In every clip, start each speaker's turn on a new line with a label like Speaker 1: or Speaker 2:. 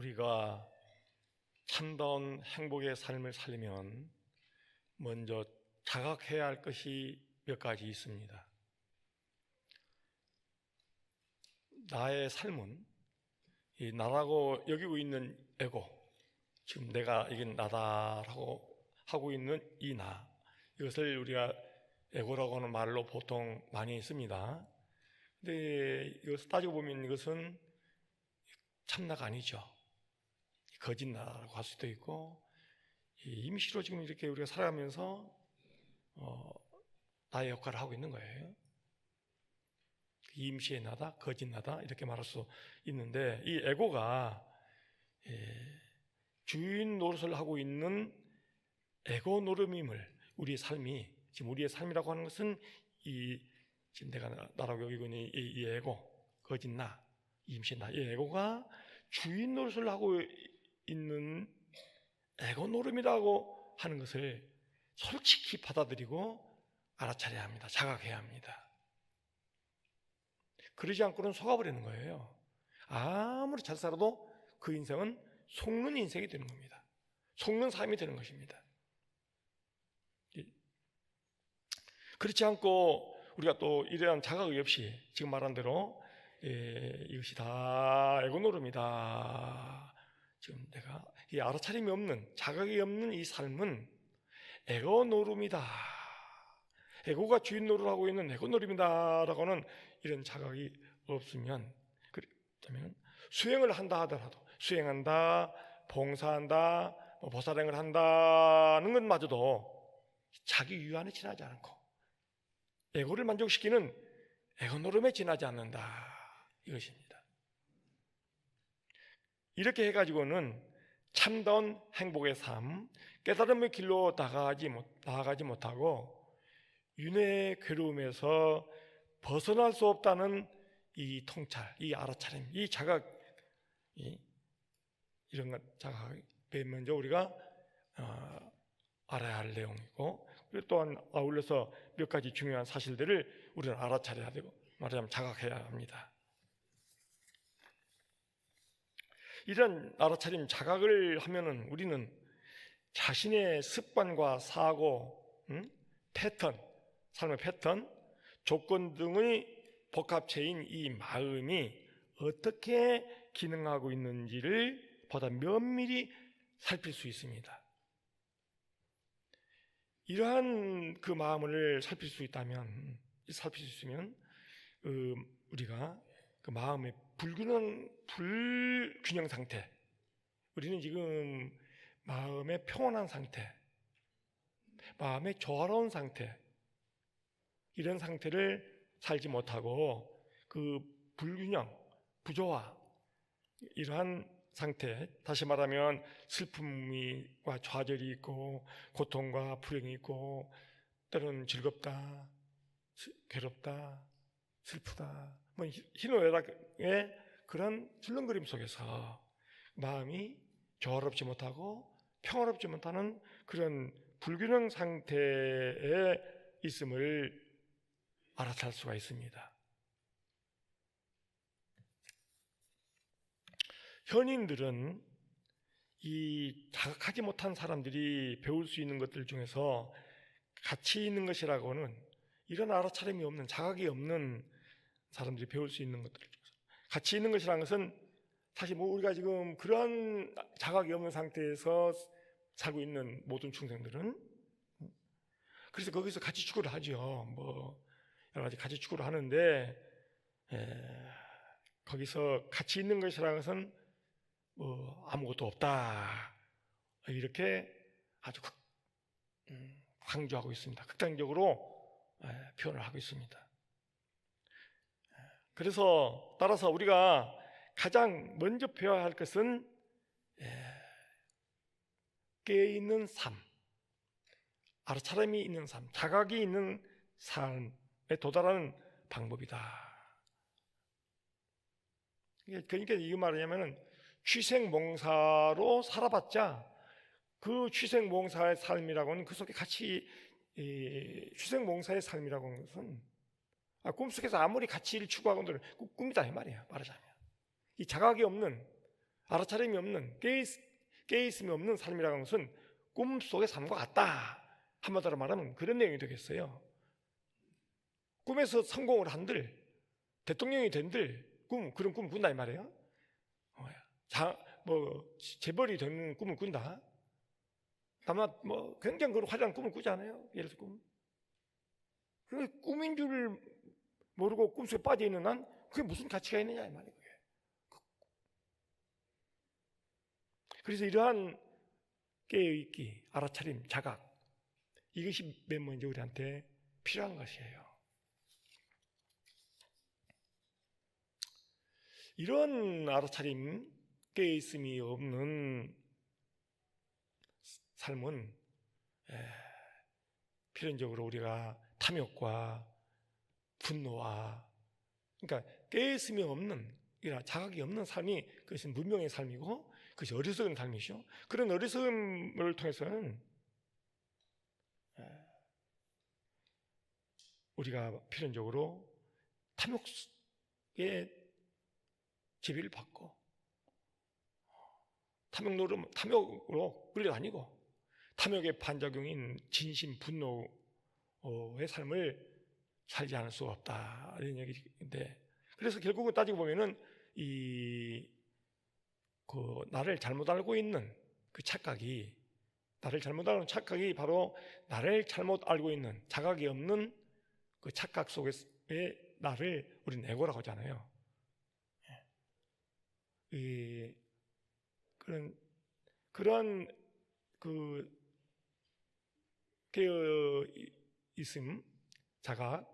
Speaker 1: 우리가 참다운 행복의 삶을 살려면 먼저 자각해야 할 것이 몇 가지 있습니다. 나의 삶은 이 나라고 여기고 있는 에고, 지금 내가 이게 나다라고 하고 있는 이 나, 이것을 우리가 에고라고 하는 말로 보통 많이 씁니다. 근데 이것을 따지고 보면 이것은 참나가 아니죠. 거짓나라고 할 수도 있고, 임시로 지금 이렇게 우리가 살아가면서 나의 역할을 하고 있는 거예요. 임시의 나다, 거짓나다 이렇게 말할 수 있는데, 이 에고가 주인 노릇을 하고 있는 에고 노름임을, 우리의 삶이, 지금 우리의 삶이라고 하는 것은 지금 내가 나라고 여기고 있는 이 에고, 거짓나, 임시의 나, 이 에고가 주인 노릇을 하고 있는 에고 노름이라고 하는 것을 솔직히 받아들이고 알아차려야 합니다. 자각해야 합니다. 그러지 않고는 속아버리는 거예요. 아무리 잘 살아도 그 인생은 속는 인생이 되는 겁니다. 속는 삶이 되는 것입니다. 그렇지 않고 우리가 또 이러한 자각이 없이 지금 말한 대로 이것이 다 에고 노름이다, 지금 내가 이 알아차림이 없는, 자각이 없는 이 삶은 에고 노름이다, 에고가 주인 노릇하고 있는 에고 노름이다라고는 이런 자각이 없으면, 그렇다면 수행을 한다 하더라도, 수행한다, 봉사한다, 보살행을 한다는 것마저도 자기 유한에 지나지 않고 에고를 만족시키는 에고 노름에 지나지 않는다, 이것입니다. 이렇게 해가지고는 참다운 행복의 삶, 깨달음의 길로 나아가지 못하고 윤회의 괴로움에서 벗어날 수 없다는 이 통찰, 이 알아차림, 이 자각, 이런 것, 자각이 먼저 우리가 알아야 할 내용이고, 그리고 또한 아울러서 몇 가지 중요한 사실들을 우리는 알아차려야 되고, 말하자면 자각해야 합니다. 이런 알아차림, 자각을 하면은 우리는 자신의 습관과 사고, 패턴, 삶의 패턴, 조건 등의 복합체인 이 마음이 어떻게 기능하고 있는지를 보다 면밀히 살필 수 있습니다. 이러한 그 마음을 살필 수 있으면 우리가 그 마음의 불균형 상태, 우리는 지금 마음의 평온한 상태, 마음의 조화로운 상태, 이런 상태를 살지 못하고 그 불균형, 부조화, 이러한 상태, 다시 말하면 슬픔과 좌절이 있고 고통과 불행이 있고 때로는 즐겁다, 괴롭다, 슬프다, 희노애락의 그런 출렁거림 속에서 마음이 조화롭지 못하고 평화롭지 못하는 그런 불균형 상태에 있음을 알아챌 수가 있습니다. 현인들은 이 자각하지 못한 사람들이 배울 수 있는 것들 중에서 가치 있는 것이라고는, 이런 알아차림이 없는, 자각이 없는 사람들이 배울 수 있는 것들 중에서 가치 있는 것이라는 것은, 사실 우리가 지금 그런 자각이 없는 상태에서 살고 있는 모든 중생들은, 그래서 거기서 가치 추구를 하죠. 여러 가지 가치 추구를 하는데, 거기서 가치 있는 것이라는 것은 아무것도 없다, 이렇게 아주 강조하고 있습니다. 극단적으로 표현을 하고 있습니다. 그래서 따라서 우리가 가장 먼저 배워야 할 것은 깨어있는 삶, 알아차림이 있는 삶, 자각이 있는 삶에 도달하는 방법이다. 그러니까 이게 말하자면 취생몽사로 살아봤자 그 취생몽사의 삶이라고는, 그 속에 같이 취생몽사의 삶이라고 하는 것은 꿈속에서 아무리 가치를 추구하고는 꿈이다, 이 말이에요. 말하자면 이 자각이 없는, 알아차림이 없는, 깨어있음이 없는 삶이라는 것은 꿈속의 삶과 같다. 한마디로 말하면 그런 내용이 되겠어요. 꿈에서 성공을 한들, 대통령이 된들 그런 꿈을 꾼다 이 말이에요. 재벌이 되는 꿈을 꾼다. 다만 굉장히 그런 화려한 꿈을 꾸지 않아요? 예를 들어 꿈인 줄 모르고 꿈속에 빠져 있는 한 그게 무슨 가치가 있느냐 이 말이에요. 그래서 이러한 깨어있기, 알아차림, 자각, 이것이 맨 먼저 우리한테 필요한 것이에요. 이런 알아차림, 깨어있음이 없는 삶은 필연적으로 우리가 탐욕과 분노와, 그러니까 깨어있음이 없는, 자각이 없는 삶이 그것은 문명의 삶이고 그것이 어리석은 삶이죠. 그런 어리석음을 통해서는 우리가 필연적으로 탐욕의 지배를 받고 탐욕으로 끌려다니고 탐욕의 반작용인 진심, 분노의 삶을 살지 않을 수가 없다 이런 얘기인데, 그래서 결국은 따지고 보면은 나를 잘못 알고 있는 그 착각이, 나를 잘못 알고 있는 착각이 바로 나를 잘못 알고 있는 자각이 없는 그 착각 속에서의 나를 우리는 에고라고 하잖아요. 그런 깨어 있음, 자각,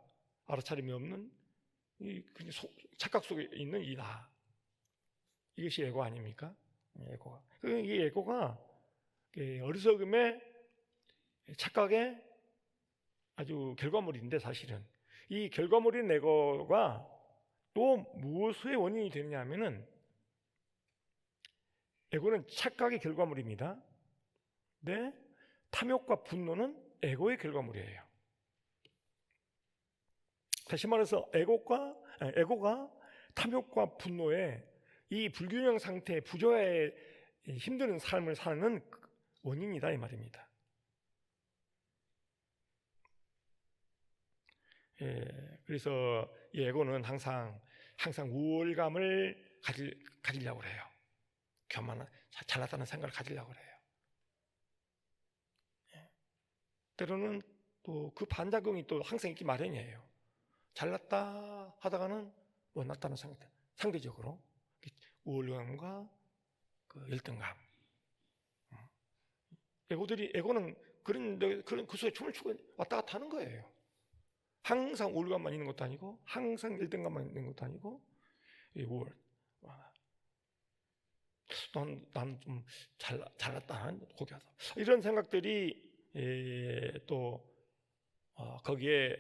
Speaker 1: 알아차림이 없는 착각 속에 있는 이 나, 이것이 에고 아닙니까? 에고가. 이 에고가 어리석음의 착각의 아주 결과물인데, 사실은 이 결과물인 에고가 또 무엇의 원인이 되느냐 하면은, 에고는 착각의 결과물입니다. 네, 탐욕과 분노는 에고의 결과물이에요. 다시 말해서 에고가 탐욕과 분노의 이 불균형 상태의 부조화에 힘드는 삶을 사는 원인이다 이 말입니다. 그래서 이 에고는 항상 우월감을 가지려고 해요. 교만한, 잘났다는 생각을 가지려고 해요. 때로는 또 그 반작용이 또 항상 있기 마련이에요. 잘났다 하다가는 못났다는 생각, 상대적으로 우월감과 그 1등감. 에고는 그 속에 춤을 추고 왔다 갔다 하는 거예요. 항상 우월감만 있는 것도 아니고, 항상 1등감만 있는 것도 아니고, 이 우월. 난 좀 잘났다, 고귀하다. 이런 생각들이 또 거기에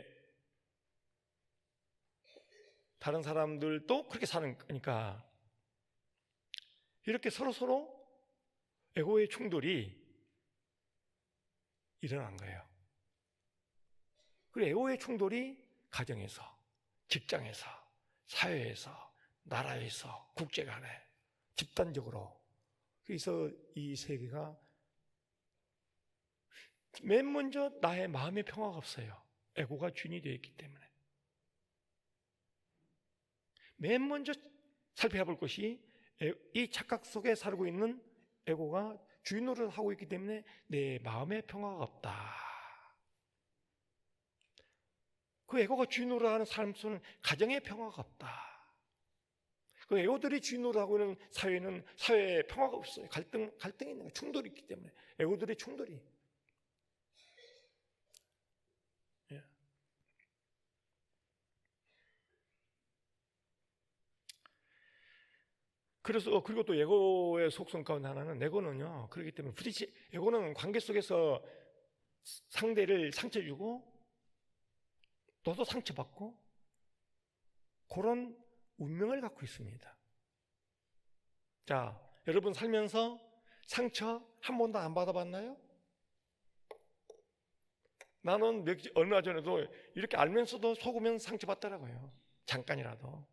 Speaker 1: 다른 사람들도 그렇게 사는 거니까, 이렇게 서로 에고의 충돌이 일어난 거예요. 그리고 에고의 충돌이 가정에서, 직장에서, 사회에서, 나라에서, 국제 간에, 집단적으로. 그래서 이 세계가 맨 먼저 나의 마음의 평화가 없어요. 에고가 주인이 되어 있기 때문에. 맨 먼저 살펴볼 것이 이 착각 속에 살고 있는 에고가 주인 노릇을 하고 있기 때문에 내 마음의 평화가 없다. 그 에고가 주인 노릇하는 삶 속에는 가정의 평화가 없다. 그 에고들이 주인 노릇하고 있는 사회는 사회에 평화가 없어요. 갈등이 있는 거예요. 충돌이 있기 때문에. 에고들의 충돌이. 그리고 또 에고의 속성 가운데 하나는, 에고는요, 그렇기 때문에 에고는 관계 속에서 상대를 상처 주고 너도 상처받고 그런 운명을 갖고 있습니다. 자, 여러분 살면서 상처 한 번도 안 받아봤나요? 나는 얼마 전에도 이렇게 알면서도 속으면 상처받더라고요. 잠깐이라도.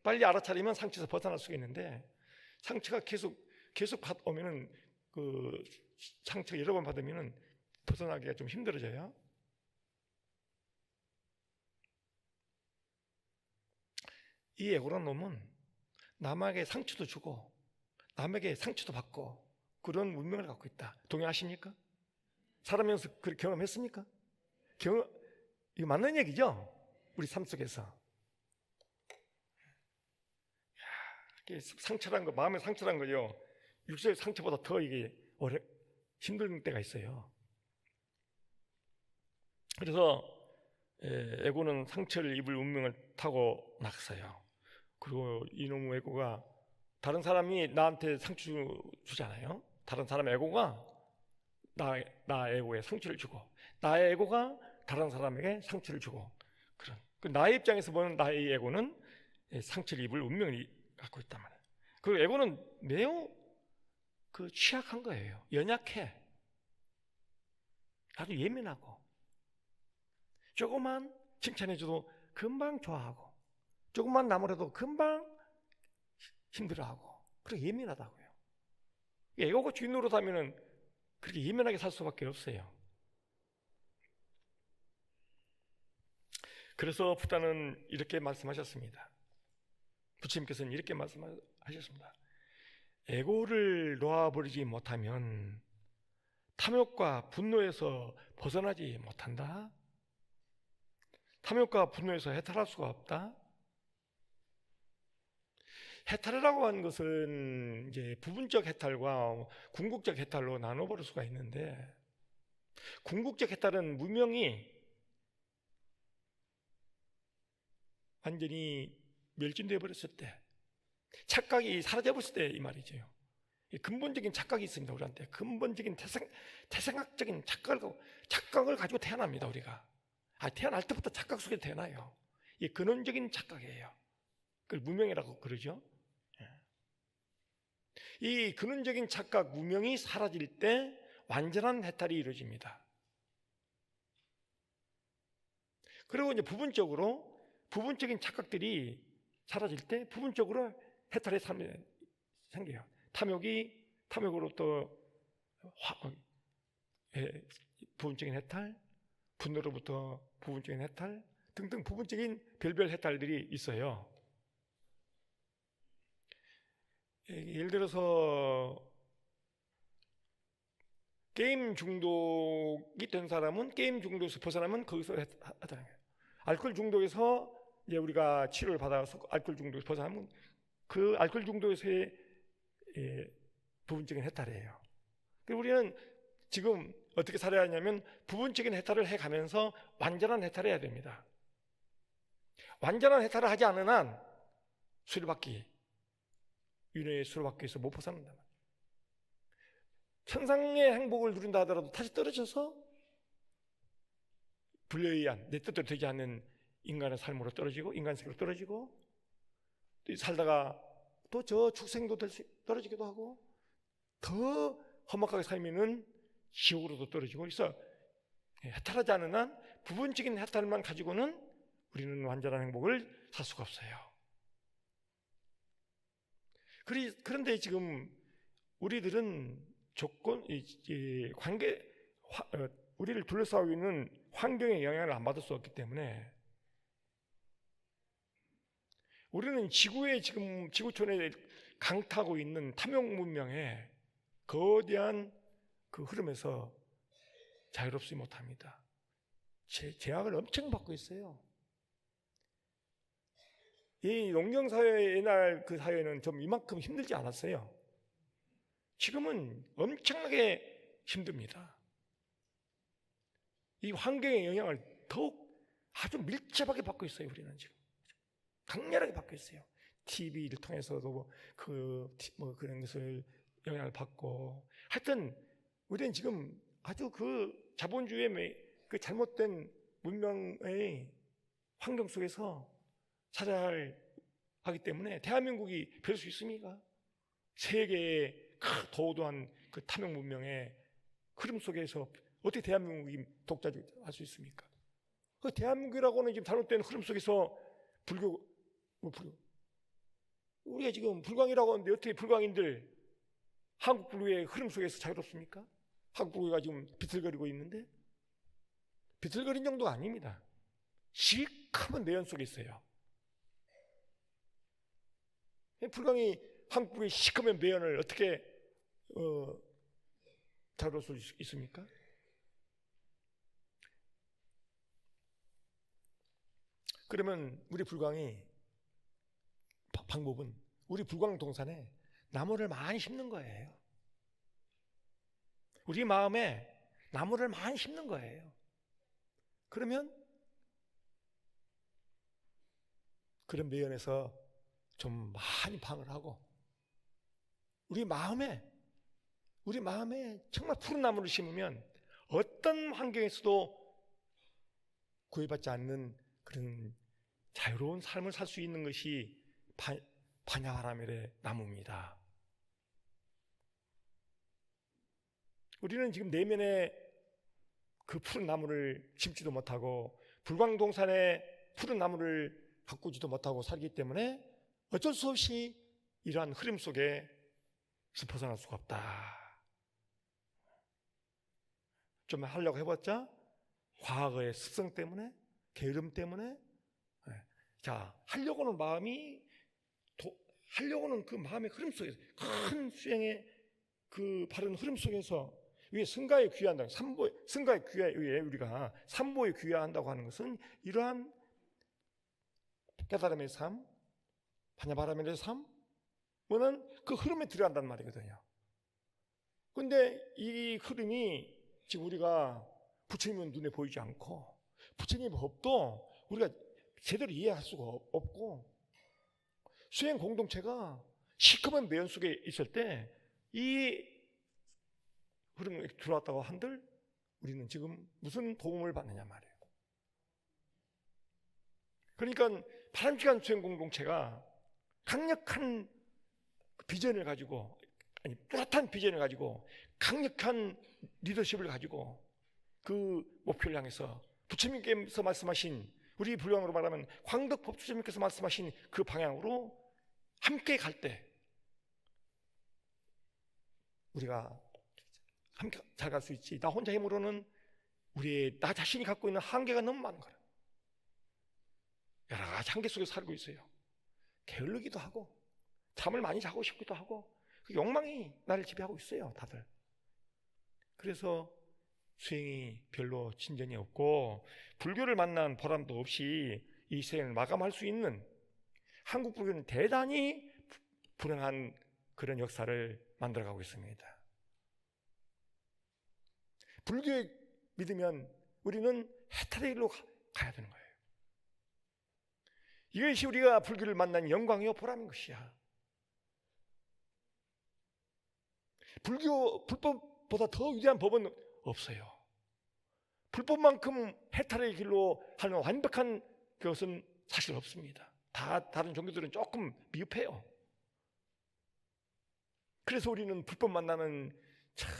Speaker 1: 빨리 알아차리면 상처에서 벗어날 수가 있는데, 상처가 계속 오면은 그 상처 여러 번 받으면은 벗어나기가 좀 힘들어져요. 이 에고라는 놈은 남에게 상처도 주고 남에게 상처도 받고 그런 운명을 갖고 있다. 동의하십니까? 살아면서 그렇게 경험했습니까? 이거 맞는 얘기죠? 우리 삶 속에서. 상처란 거, 마음의 상처란 거요, 육체의 상처보다 더 이게 힘든 때가 있어요. 그래서 에고는 상처를 입을 운명을 타고 났어요. 그리고 이놈의 에고가, 다른 사람이 나한테 상처 주잖아요. 다른 사람 에고가 나 에고에 상처를 주고, 나의 에고가 다른 사람에게 상처를 주고, 그런 나의 입장에서 보는 나의 에고는 상처를 입을 운명을 갖고 있단 말이에요. 그 에고는 매우 취약한 거예요. 연약해. 아주 예민하고, 조금만 칭찬해줘도 금방 좋아하고, 조금만 나무라도 금방 힘들어하고, 그렇게 예민하다고요. 에고가 주인 노릇하면은 그렇게 예민하게 살 수밖에 없어요. 그래서 부다는 이렇게 말씀하셨습니다. 부처님께서는 이렇게 말씀하셨습니다. 에고를 놓아버리지 못하면 탐욕과 분노에서 벗어나지 못한다. 탐욕과 분노에서 해탈할 수가 없다. 해탈이라고 하는 것은 이제 부분적 해탈과 궁극적 해탈로 나눠버릴 수가 있는데, 궁극적 해탈은 무명이 완전히 멸진되어 버렸을 때, 착각이 사라져버렸을 때 이 말이죠. 근본적인 착각이 있습니다. 우리한테 근본적인 태생학적인 착각을 가지고 태어납니다. 우리가 태어날 때부터 착각 속에 태어나요. 이 근원적인 착각이에요. 그걸 무명이라고 그러죠. 이 근원적인 착각, 무명이 사라질 때 완전한 해탈이 이루어집니다. 그리고 이제 부분적인 착각들이 사라질 때 부분적으로 해탈의 삶이 생겨요. 탐욕으로부터 부분적인 해탈, 분노로부터 부분적인 해탈 등등 부분적인 별별 해탈들이 있어요. 예를 들어서 게임 중독이 된 사람은 게임 중독에서 벗어나면 거기서 하잖아요. 알코올 중독에서 이제 우리가 치료를 받아서 알코올 중독에서 벗어나면 그 알코올 중독에서의 부분적인 해탈이에요. 우리는 지금 어떻게 살아야 하냐면 부분적인 해탈을 해가면서 완전한 해탈을 해야 됩니다. 완전한 해탈을 하지 않는 한 윤회의 수레바퀴에서 못 벗어난다. 천상의 행복을 누린다 하더라도 다시 떨어져서 불려의한, 내 뜻대로 되지 않는 인간의 삶으로 떨어지고, 인간세계로 떨어지고, 또 살다가 또 저 축생도 떨어지기도 하고, 더 험악하게 살면은 지옥으로도 떨어지고. 그래서 해탈하지 않는 한 부분적인 해탈만 가지고는 우리는 완전한 행복을 살 수가 없어요. 그런데 지금 우리들은 우리를 둘러싸고 있는 환경의 영향을 안 받을 수 없기 때문에 우리는 지구촌에 강타하고 있는 탐욕 문명의 거대한 그 흐름에서 자유롭지 못합니다. 제약을 엄청 받고 있어요. 이 농경사회, 옛날 그 사회는 좀 이만큼 힘들지 않았어요. 지금은 엄청나게 힘듭니다. 이 환경의 영향을 더욱 아주 밀접하게 받고 있어요. 우리는 지금 강렬하게 받고 있어요. TV를 통해서도 그런 것을 영향을 받고, 하여튼 우리는 지금 아주 그 자본주의의 그 잘못된 문명의 환경 속에서 살아야 하기 때문에 대한민국이 별 수 있습니까? 세계의 도도한 그 탐욕 문명의 흐름 속에서 어떻게 대한민국이 독자할 수 있습니까? 그 대한민국이라고는 지금 잘못된 흐름 속에서 불교 우리가 지금 불광이라고 하는데 어떻게 불광인들 한국 불교의 흐름 속에서 자유롭습니까? 한국 불교가 지금 비틀거리고 있는데, 비틀거린 정도가 아닙니다. 시커먼 내연 속에 있어요. 불광이 한국 불교의 시커먼 내연을 어떻게 자유로울 수 있습니까? 그러면 우리 불광이 방법은 우리 불광 동산에 나무를 많이 심는 거예요. 우리 마음에 나무를 많이 심는 거예요. 그러면 그런 매연에서 좀 많이 방을 하고 우리 마음에 정말 푸른 나무를 심으면 어떤 환경에서도 구애받지 않는 그런 자유로운 삶을 살 수 있는 것이 파냐바라멜의 나무입니다. 우리는 지금 내면에 그 푸른 나무를 심지도 못하고 불광동산에 푸른 나무를 가꾸지도 못하고 살기 때문에 어쩔 수 없이 이러한 흐름 속에 벗어날 수가 없다. 좀 하려고 해봤자 과거의 습성 때문에, 게으름 때문에, 자, 하려고는 하려고는 그 마음의 흐름 속에서, 큰 수행의 그 바른 흐름 속에서, 왜 승가에 귀화한다, 승가의 귀화에 의해 우리가 삼보에 귀화한다고 하는 것은 이러한 깨달음의 삶, 파냐바라멜의 삶, 뭐는 그 흐름에 들어간단 말이거든요. 그런데 이 흐름이 지금 우리가 부처님은 눈에 보이지 않고 부처님의 법도 우리가 제대로 이해할 수가 없고 수행 공동체가 시커먼 매연 속에 있을 때 이 흐름이 들어왔다고 한들 우리는 지금 무슨 도움을 받느냐 말이에요. 그러니까 바람직한 수행 공동체가 강력한 비전을 가지고, 아니 뚜렷한 비전을 가지고 강력한 리더십을 가지고 그 목표를 향해서 부처님께서 말씀하신, 우리 불광으로 말하면 광덕법주님께서 말씀하신 그 방향으로 함께 갈 때 우리가 함께 잘 갈 수 있지. 나 혼자 힘으로는 나 자신이 갖고 있는 한계가 너무 많은 거야. 여러 가지 한계 속에 살고 있어요. 게을르기도 하고 잠을 많이 자고 싶기도 하고 그 욕망이 나를 지배하고 있어요, 다들. 그래서 수행이 별로 진전이 없고 불교를 만난 보람도 없이 이 수행을 마감할 수 있는, 한국 불교는 대단히 불행한 그런 역사를 만들어가고 있습니다. 불교에 믿으면 우리는 해탈의 길로 가야 되는 거예요. 이것이 우리가 불교를 만난 영광이요 보람인 것이야. 불법보다 더 위대한 법은 없어요. 불법만큼 해탈의 길로 하는 완벽한 것은 사실 없습니다. 다른 종교들은 조금 미흡해요. 그래서 우리는 불법 만나는 참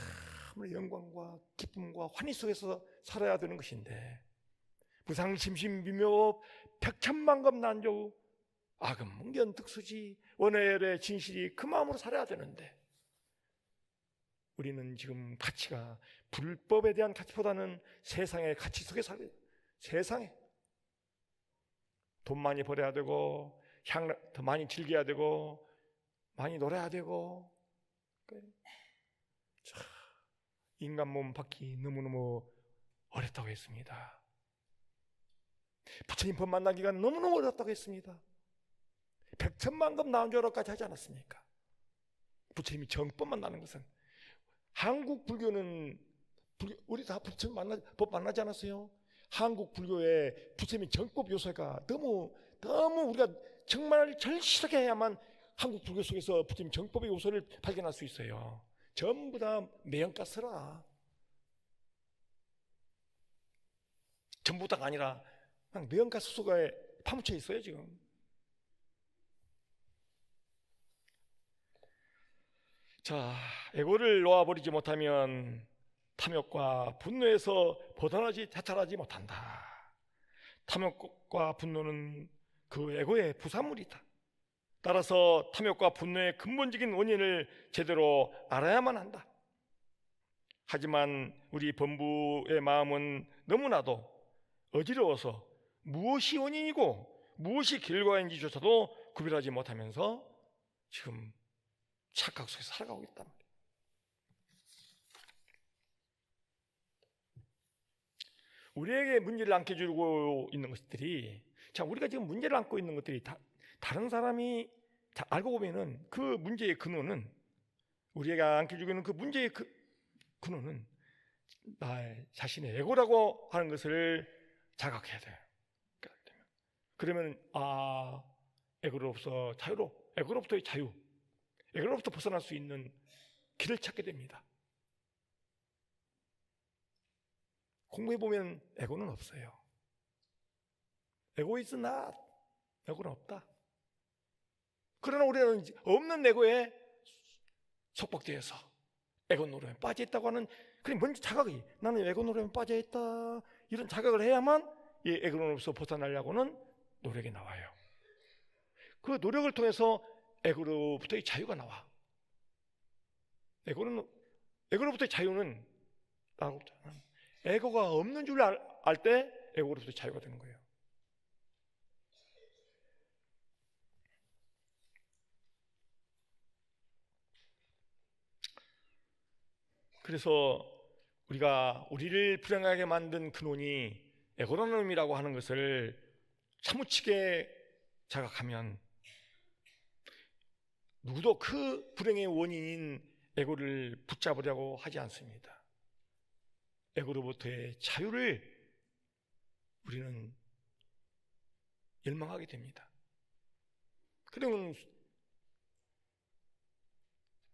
Speaker 1: 영광과 기쁨과 환희 속에서 살아야 되는 것인데, 무상심심비묘 백천만급 난조 아금문견 득수지 원해열의 진실이 그 마음으로 살아야 되는데, 우리는 지금 가치가 불법에 대한 가치보다는 세상의 가치 속에 살아요. 세상에 돈 많이 벌어야 되고 향 더 많이 즐겨야 되고 많이 놀아야 되고, 인간 몸 받기 너무너무 어렵다고 했습니다. 부처님 법 만나기가 너무너무 어렵다고 했습니다. 백천만급 나온조로까지 하지 않았습니까? 부처님이 정법 만나는 것은, 한국 불교는 우리 다 부처님 법 만나지 않았어요? 한국 불교의 부처님의 정법 요소가 너무 우리가 정말 절실하게 해야만 한국 불교 속에서 부처님 정법의 요소를 발견할 수 있어요. 전부 다 매연가스라. 전부 다가 아니라 그냥 매연가스 속에 파묻혀 있어요 지금. 자, 에고를 놓아버리지 못하면 탐욕과 분노에서 해탈하지 못한다. 탐욕과 분노는 그 에고의 부산물이다. 따라서 탐욕과 분노의 근본적인 원인을 제대로 알아야만 한다. 하지만 우리 범부의 마음은 너무나도 어지러워서 무엇이 원인이고 무엇이 결과인지조차도 구별하지 못하면서 지금 착각 속에서 살아가고 있단 말이에요. 우리에게 문제를 안겨주고 있는 것들이, 자, 우리가 지금 문제를 안고 있는 것들이 다른 사람이 알고 보면은 그 문제의 근원은, 우리가 안겨주고 있는 그 문제의 근원은 나 자신의 에고라고 하는 것을 자각해야 돼요. 그러면 에고로부터의 자유, 에고로부터 벗어날 수 있는 길을 찾게 됩니다. 공부해보면 에고는 없어요. 에고 is not. 에고는 없다. 그러나 우리는 없는 에고에 속박되어서 에고 노름에 빠져있다고 하는, 그럼 먼저 자각이, 나는 에고 노름에 빠져있다, 이런 자각을 해야만 이 에고 노름에서 벗어나려고는 노력이 나와요. 그 노력을 통해서 에고로부터의 자유가 나와. 에고로부터의 자유는 에고가 없는 줄 알 때 에고로부터 자유가 되는 거예요. 그래서 우리를 불행하게 만든 근원이 에고라는 놈이라고 하는 것을 사무치게 자각하면 누구도 그 불행의 원인인 에고를 붙잡으려고 하지 않습니다. 에고로부터의 자유를 우리는 열망하게 됩니다. 그러면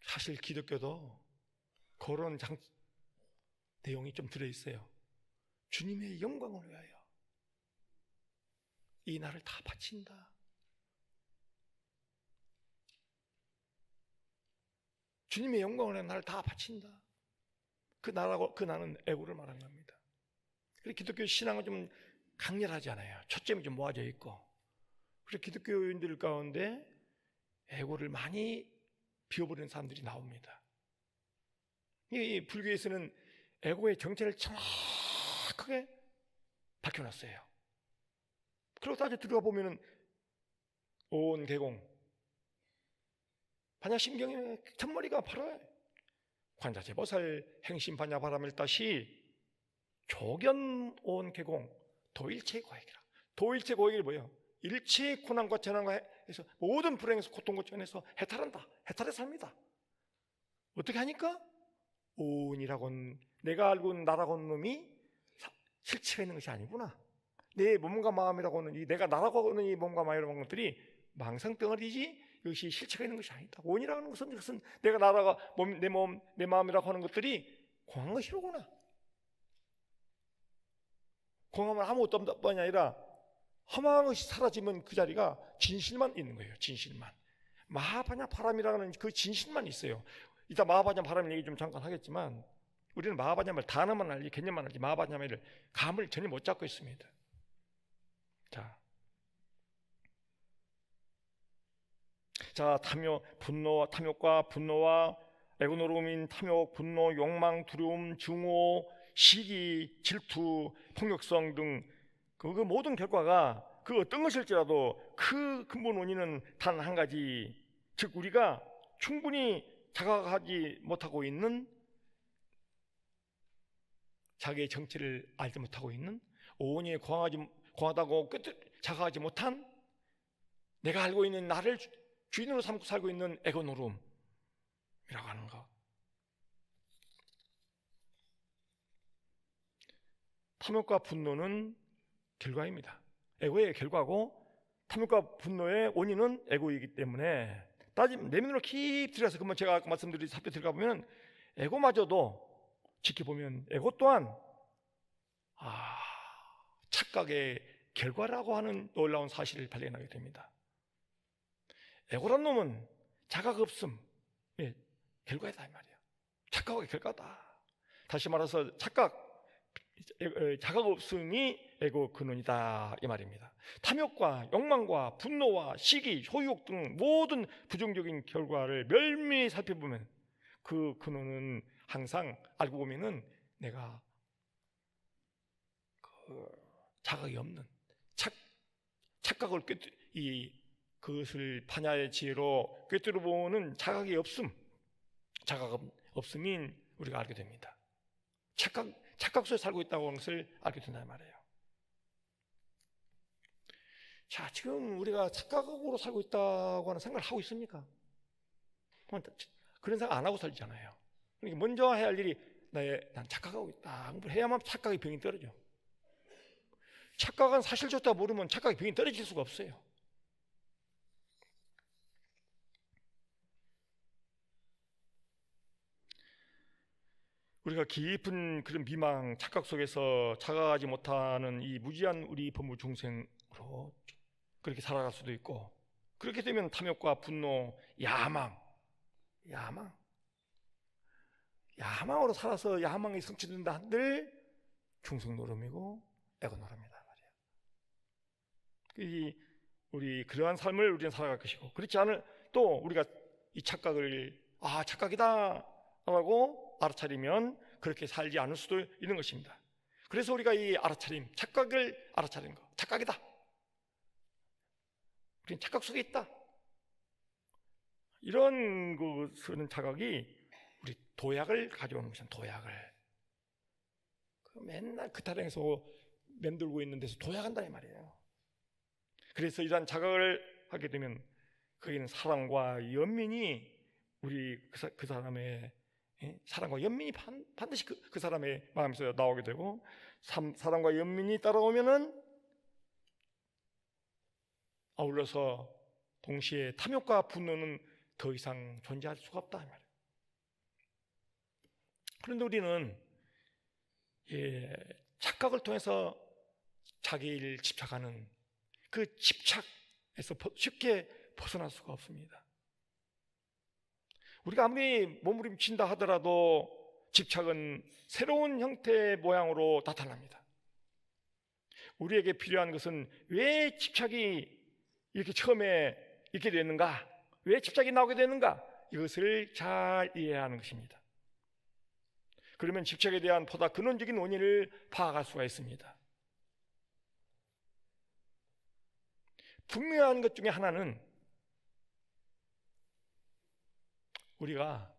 Speaker 1: 사실 기독교도 그런 내용이 좀 들어있어요. 주님의 영광을 위하여 이 나를 다 바친다. 주님의 영광을 위하여 나를 다 바친다. 그 나는 에고를 말한 겁니다. 그래서 기독교 신앙은 좀 강렬하지 않아요. 초점이 좀 모아져 있고. 그래서 기독교인들 가운데 에고를 많이 비워버리는 사람들이 나옵니다. 이 불교에서는 에고의 정체를 정확하게 밝혀놨어요. 그리고 따져 들어가 보면은 온 개공, 반야심경의 첫머리가 바로 관자재보살 행심반야 바람을 따시 조견 온 개공 도일체 고액이라. 도일체 고액이 뭐예요? 일체의 고난과 재난과 해서 모든 불행에서 고통과 전에서 해탈해 삽니다. 어떻게 하니까? 온이라고는 내가 알고 있는 나라고 하는 놈이 실체가 있는 것이 아니구나. 내 몸과 마음이라고는 내가 나라고 하는 이 몸과 마음이라고 하는 것들이 망상덩어리지 이것이 실체가 있는 것이 아니다. 온이라고 하는 것은 내가 나라가 내 몸, 내 마음이라고 하는 것들이 공한 것이로구나. 공하면 아무것도 없는 뿐이 아니라 험한 것이 사라지면 그 자리가 진실만 있는 거예요. 진실만. 마하바냐 바람이라는 그 진실만 있어요. 이따 마하바냐 바람 얘기 좀 잠깐 하겠지만 우리는 마하바냐 말 단어만 알지 개념만 알지 마하바냐 말을 감을 전혀 못 잡고 있습니다. 자, 탐욕과 분노와 에고노름인 탐욕, 분노, 욕망, 두려움, 증오, 시기, 질투, 폭력성 등 그 모든 결과가 그 어떤 것일지라도 그 근본 원인은 단 한 가지, 즉 우리가 충분히 자각하지 못하고 있는 자기의 정체를 알지 못하고 있는 오온이 공하다고 자각하지 못한 내가 알고 있는 나를 주인으로 삼고 살고 있는 에고노름이라고 하는 것. 탐욕과 분노는 결과입니다. 에고의 결과고 탐욕과 분노의 원인은 에고이기 때문에 내면으로 깊이 들어가서 그만 제가 아까 말씀드린 살펴 들어가 보면 에고마저도 지켜보면 에고 또한 착각의 결과라고 하는 놀라운 사실을 발견하게 됩니다. 에고란 놈은 자각 없음, 결과이다 이 말이야. 착각의 결과다. 다시 말해서 착각, 자각 없음이 에고 근원이다 이 말입니다. 탐욕과 욕망과 분노와 시기, 소유욕 등 모든 부정적인 결과를 면밀히 살펴보면 그 근원은 항상 알고 보면은 내가 자각이 없는 착각을 그것을 반야의 지혜로 꿰뚫어 보는 자각 없음인 우리가 알게 됩니다. 착각 속에 살고 있다고 하는 것을 알게 된다는 말이에요. 자, 지금 우리가 착각으로 살고 있다고 하는 생각을 하고 있습니까? 그런 생각 안 하고 살잖아요. 그러니까 먼저 해야 할 일이 난 착각하고 있다. 해야만 착각의 병이 떨어져. 착각은 사실조차 모르면 착각의 병이 떨어질 수가 없어요. 우리가 깊은 그런 미망, 착각 속에서 자각하지 못하는 이 무지한 우리 범부 중생으로 그렇게 살아갈 수도 있고, 그렇게 되면 탐욕과 분노, 야망으로 살아서 야망이 성취된다 한들 중생 노름이고 에고 노름이다 말이야. 우리 그러한 삶을 우리는 살아갈 것이고, 그렇지 않을 또 우리가 이 착각을 착각이다라고 알아차리면 그렇게 살지 않을 수도 있는 것입니다. 그래서 우리가 이 알아차림, 착각을 알아차리는 거, 착각이다. 우리는 착각 속에 있다. 이런 것은 자각이 우리 도약을 가져오는 것입니다. 도약을. 맨날 그 타령에서 맴돌고 있는 데서 도약한다 이 말이에요. 그래서 이러한 자각을 하게 되면 거기는 사랑과 연민이 우리 그 사람의 사랑과 연민이 반드시 그 사람의 마음에서 나오게 되고, 사랑과 연민이 따라오면은 아울러서 동시에 탐욕과 분노는 더 이상 존재할 수가 없다 이 말이에요. 그런데 우리는 착각을 통해서 자기를 집착하는 그 집착에서 쉽게 벗어날 수가 없습니다. 우리가 아무리 몸부림친다 하더라도 집착은 새로운 형태의 모양으로 나타납니다. 우리에게 필요한 것은 왜 집착이 이렇게 처음에 있게 됐는가? 왜 집착이 나오게 되는가? 이것을 잘 이해하는 것입니다. 그러면 집착에 대한 보다 근원적인 원인을 파악할 수가 있습니다. 분명한 것 중에 하나는 우리가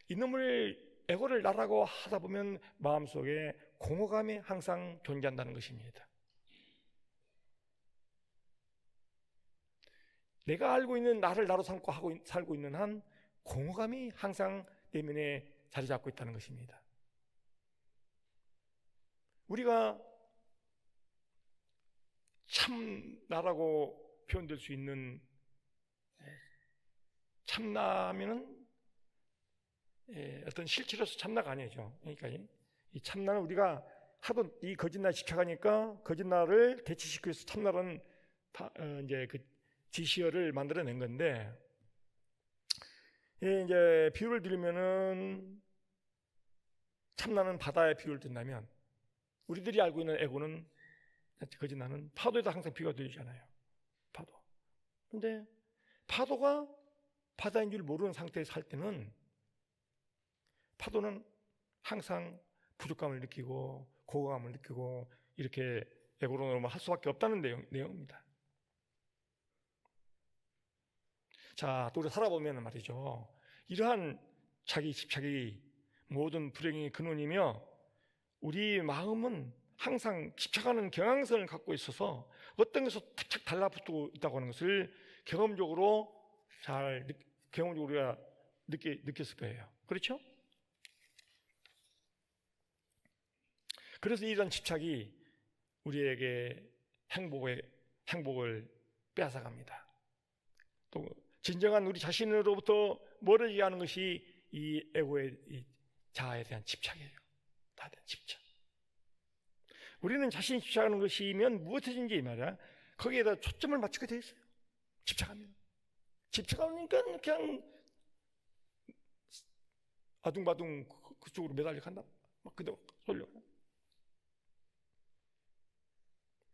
Speaker 1: 이놈을 에고를 나라고 하다 보면 마음속에 공허감이 항상 존재한다는 것입니다. 내가 알고 있는 나를 나로 삼고 살고 있는 한 공허감이 항상 내면에 자리 잡고 있다는 것입니다. 우리가 참 나라고 표현될 수 있는 참나면은 어떤 실체로서 참나가 아니죠. 그러니까 이 참나는 우리가 하도 이 거짓말 집착하니까 거짓말을 대치시키기 위해서 참나라는 이제 그 지시어를 만들어낸 건데, 이제 비유를 드리면은 참나는 바다에 비유를 든다면 우리들이 알고 있는 에고는 거짓말은 파도에다 항상 비유가 되잖아요. 파도. 근데 파도가 바다인 줄 모르는 상태에서 살 때는 파도는 항상 부족감을 느끼고 고감을 느끼고 이렇게 에고로 할 수밖에 없다는 내용입니다. 자, 또 우리 살아보면 말이죠, 이러한 자기 집착이 모든 불행의 근원이며 우리 마음은 항상 집착하는 경향성을 갖고 있어서 어떤 것에서 탁탁 달라붙고 있다고 하는 것을 경험적으로 우리가 느꼈을 거예요. 그렇죠? 그래서 이런 집착이 우리에게 행복을 빼앗아갑니다. 또 진정한 우리 자신으로부터 멀어지게 하는 것이 이 에고의 이 자아에 대한 집착이에요. 다에 대한 집착. 우리는 자신이 집착하는 것이면 무엇이든지 말이야, 거기에다 초점을 맞추게 돼 있어요. 집착하니까 그냥 아둥바둥 그쪽으로 매달려 간다. 막 그대로 쏠려.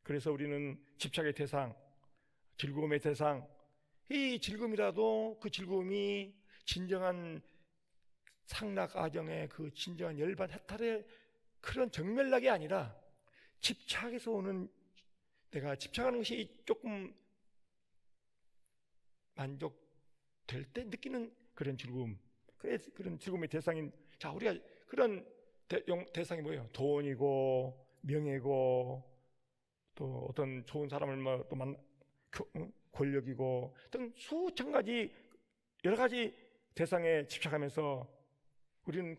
Speaker 1: 그래서 우리는 집착의 대상, 즐거움의 대상, 이 즐거움이라도 그 즐거움이 진정한 상락아정의 그 진정한 열반 해탈의 그런 정멸락이 아니라 집착에서 오는, 내가 집착하는 것이 조금 만족될 때 느끼는 그런 즐거움, 그런 즐거움의 대상인, 자, 우리가 그런 대상이 뭐예요? 돈이고 명예고 또 어떤 좋은 사람을 또 권력이고 등 수천 가지 여러 가지 대상에 집착하면서 우리는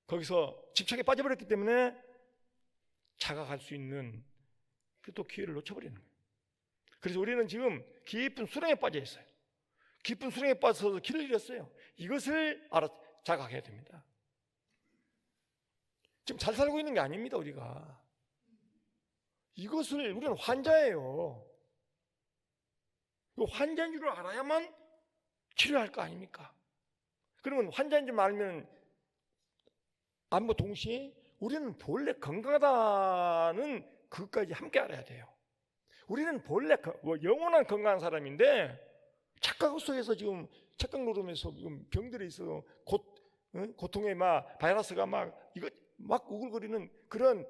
Speaker 1: 거기서 집착에 빠져버렸기 때문에 자각할 수 있는 또 기회를 놓쳐버리는 거예요. 그래서 우리는 지금 깊은 수렁에 빠져 있어요. 깊은 수렁에 빠져서 길을 잃었어요. 이것을 자각해야 됩니다. 지금 잘 살고 있는 게 아닙니다. 우리가 이것을, 우리는 환자예요. 환자인 줄 알아야만 치료할 거 아닙니까? 그러면 환자인 줄 알면 암과 동시에 우리는 본래 건강하다는 그것까지 함께 알아야 돼요. 우리는 본래 영원한 건강한 사람인데 착각 속에서 지금 착각 노름에서 지금 병들어 있어. 고통에 막 바이러스가 막 우글거리는 그런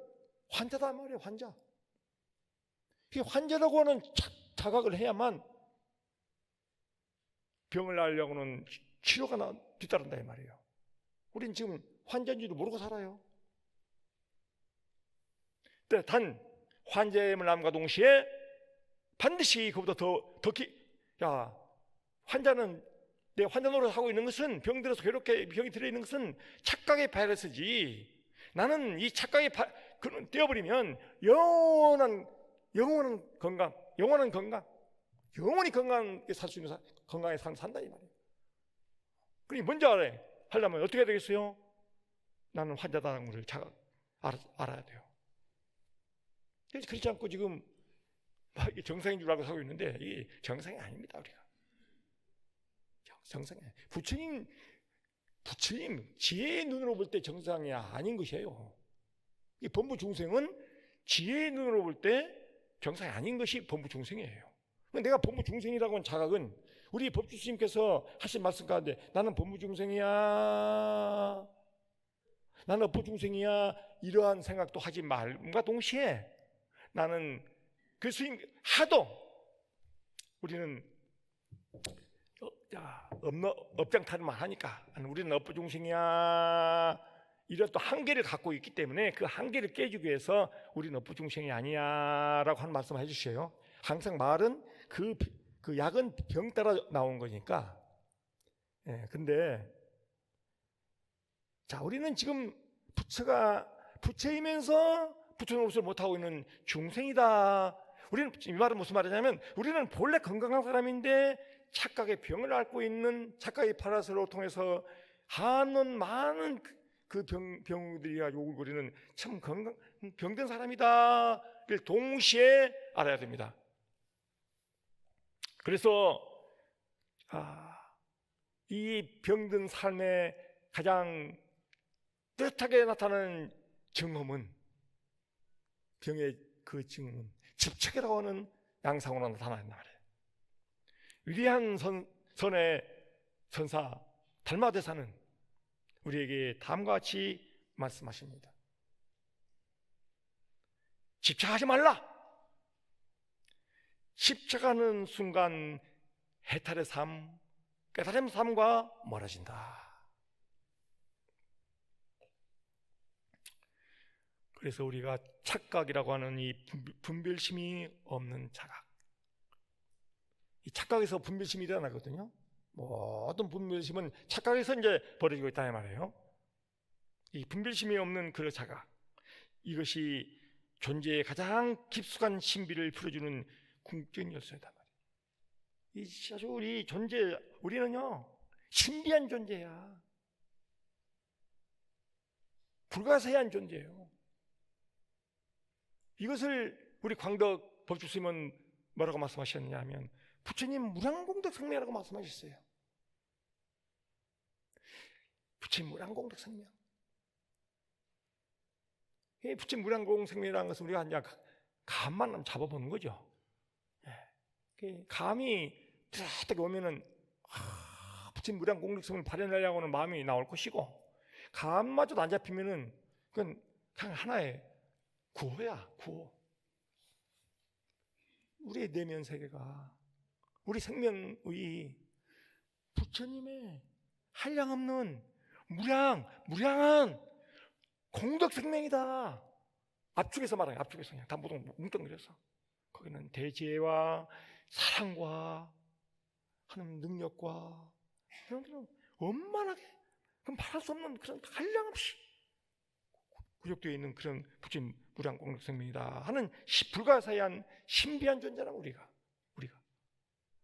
Speaker 1: 환자다 말이에요. 환자. 이 환자라고 하는 자각을 해야만 병을 나으려고는 치료가 뒤따른다 이 말이에요. 우린 지금 환자인지도 모르고 살아요. 단 환자임을 남과 동시에 반드시 그보다 환자는, 내 환자 노릇 하고 있는 것은, 병들어서 괴롭게 병이 들어있는 것은 착각의 바이러스지, 나는 이 착각의 그는 떼어버리면 영원한 건강, 영원히 건강하게 살 수 있는 건강의 삶을 산다 이 말이에요. 그러니 먼저 하려면 어떻게 해야 되겠어요? 나는 환자다는 것을 알아야 돼요. 그렇지 않고 지금 정상인 줄 알고 살고 있는데 이게 정상이 아닙니다. 우리가 정상이 아니에요. 부처님 지혜의 눈으로 볼 때 정상이 아닌 것이에요. 이 범부 중생은 지혜의 눈으로 볼 때 정상이 아닌 것이 범부 중생이에요. 내가 범부 중생이라고 하는 자각은 우리 법주 스님께서 하신 말씀 가운데 나는 범부 중생이야, 나는 업보 중생이야, 이러한 생각도 하지 말과 동시에 나는 그 스님 하도 우리는 업장타령만 하니까 우리는 업보 중생이야 이런 또 한계를 갖고 있기 때문에 그 한계를 깨주기 위해서 우리는 업보 중생이 아니야 라고 하는 말씀을 해주셔요. 항상 말은 그 약은 병 따라 나온 거니까. 근데 자, 우리는 지금 부처이면서 부처 노릇을 못하고 있는 중생이다. 우리는 이 말은 무슨 말이냐면 우리는 본래 건강한 사람인데 착각의 병을 앓고 있는, 착각의 파라스를 통해서 하는 많은 그 병들이 가지고 오글거리는 참 병든 사람이다를 동시에 알아야 됩니다. 그래서 이 병든 삶의 가장 뚜렷하게 나타나는 증험은, 병의 그 증험은 집착이라고 하는 양상으로 나타난단 말이에요. 위대한 선의 선사 달마대사는 우리에게 다음과 같이 말씀하십니다. 집착하지 말라. 집착하는 순간 해탈의 삶, 깨달음의 삶과 멀어진다. 그래서 우리가 착각이라고 하는 이 분별심이 없는 자각, 이 착각에서 분별심이 일어나거든요. 모든 분별심은 착각에서 이제 벌어지고 있다는 말이에요. 이 분별심이 없는 그 자각, 이것이 존재의 가장 깊숙한 신비를 풀어주는 궁극적인 열쇠다 말이에요. 이 아주 우리는요 신비한 존재야. 불가사의한 존재예요. 이것을 우리 광덕 법주스님은 뭐라고 말씀하셨느냐 하면 부처님 무량공덕 성명이라고 말씀하셨어요. 부처님 무량공덕 성명. 이 부친 무량공생명이라는 것은 우리가 이제 감만 잡아보는 거죠. 감이 뚜렷하게 오면은 부친 무량공생명을 발현하려고 하는 마음이 나올 것이고, 감마저도 안 잡히면은 그건 그냥 하나의 구호야, 구호. 우리의 내면 세계가, 우리 생명의 부처님의 한량없는 무량한 공덕 생명이다. 앞쪽에서 말하는, 앞쪽에서 그냥 다 뭉뚱그려서 거기는 대지혜와 사랑과 하는 능력과 이런 것들은 원만하게, 그럼 말할 수 없는 그런 한량없이 구족되어 있는 그런 부처님 무량 공덕 생명이다 하는 불가사의한 신비한 존재라고.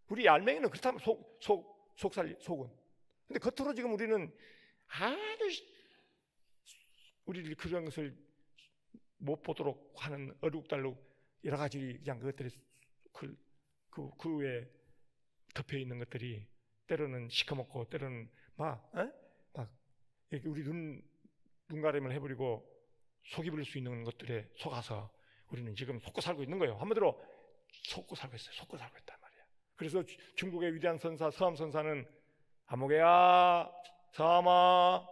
Speaker 1: 우리 알맹이는 그렇다면 속은. 근데 겉으로 지금 우리는 아주 우리를 그런 것을 못 보도록 하는 어둑달룩 여러 가지 그냥 그것들이 그 외에 덮여 있는 것들이 때로는 시커멓고 때로는 막 이렇게 우리 눈 가림을 해버리고 속 입을 수 있는 것들에 속아서 우리는 지금 속고 살고 있는 거예요. 한마디로 속고 살고 있어요. 속고 살고 있단 말이에요. 그래서 중국의 위대한 선사 서암 선사는 아무개야 서암아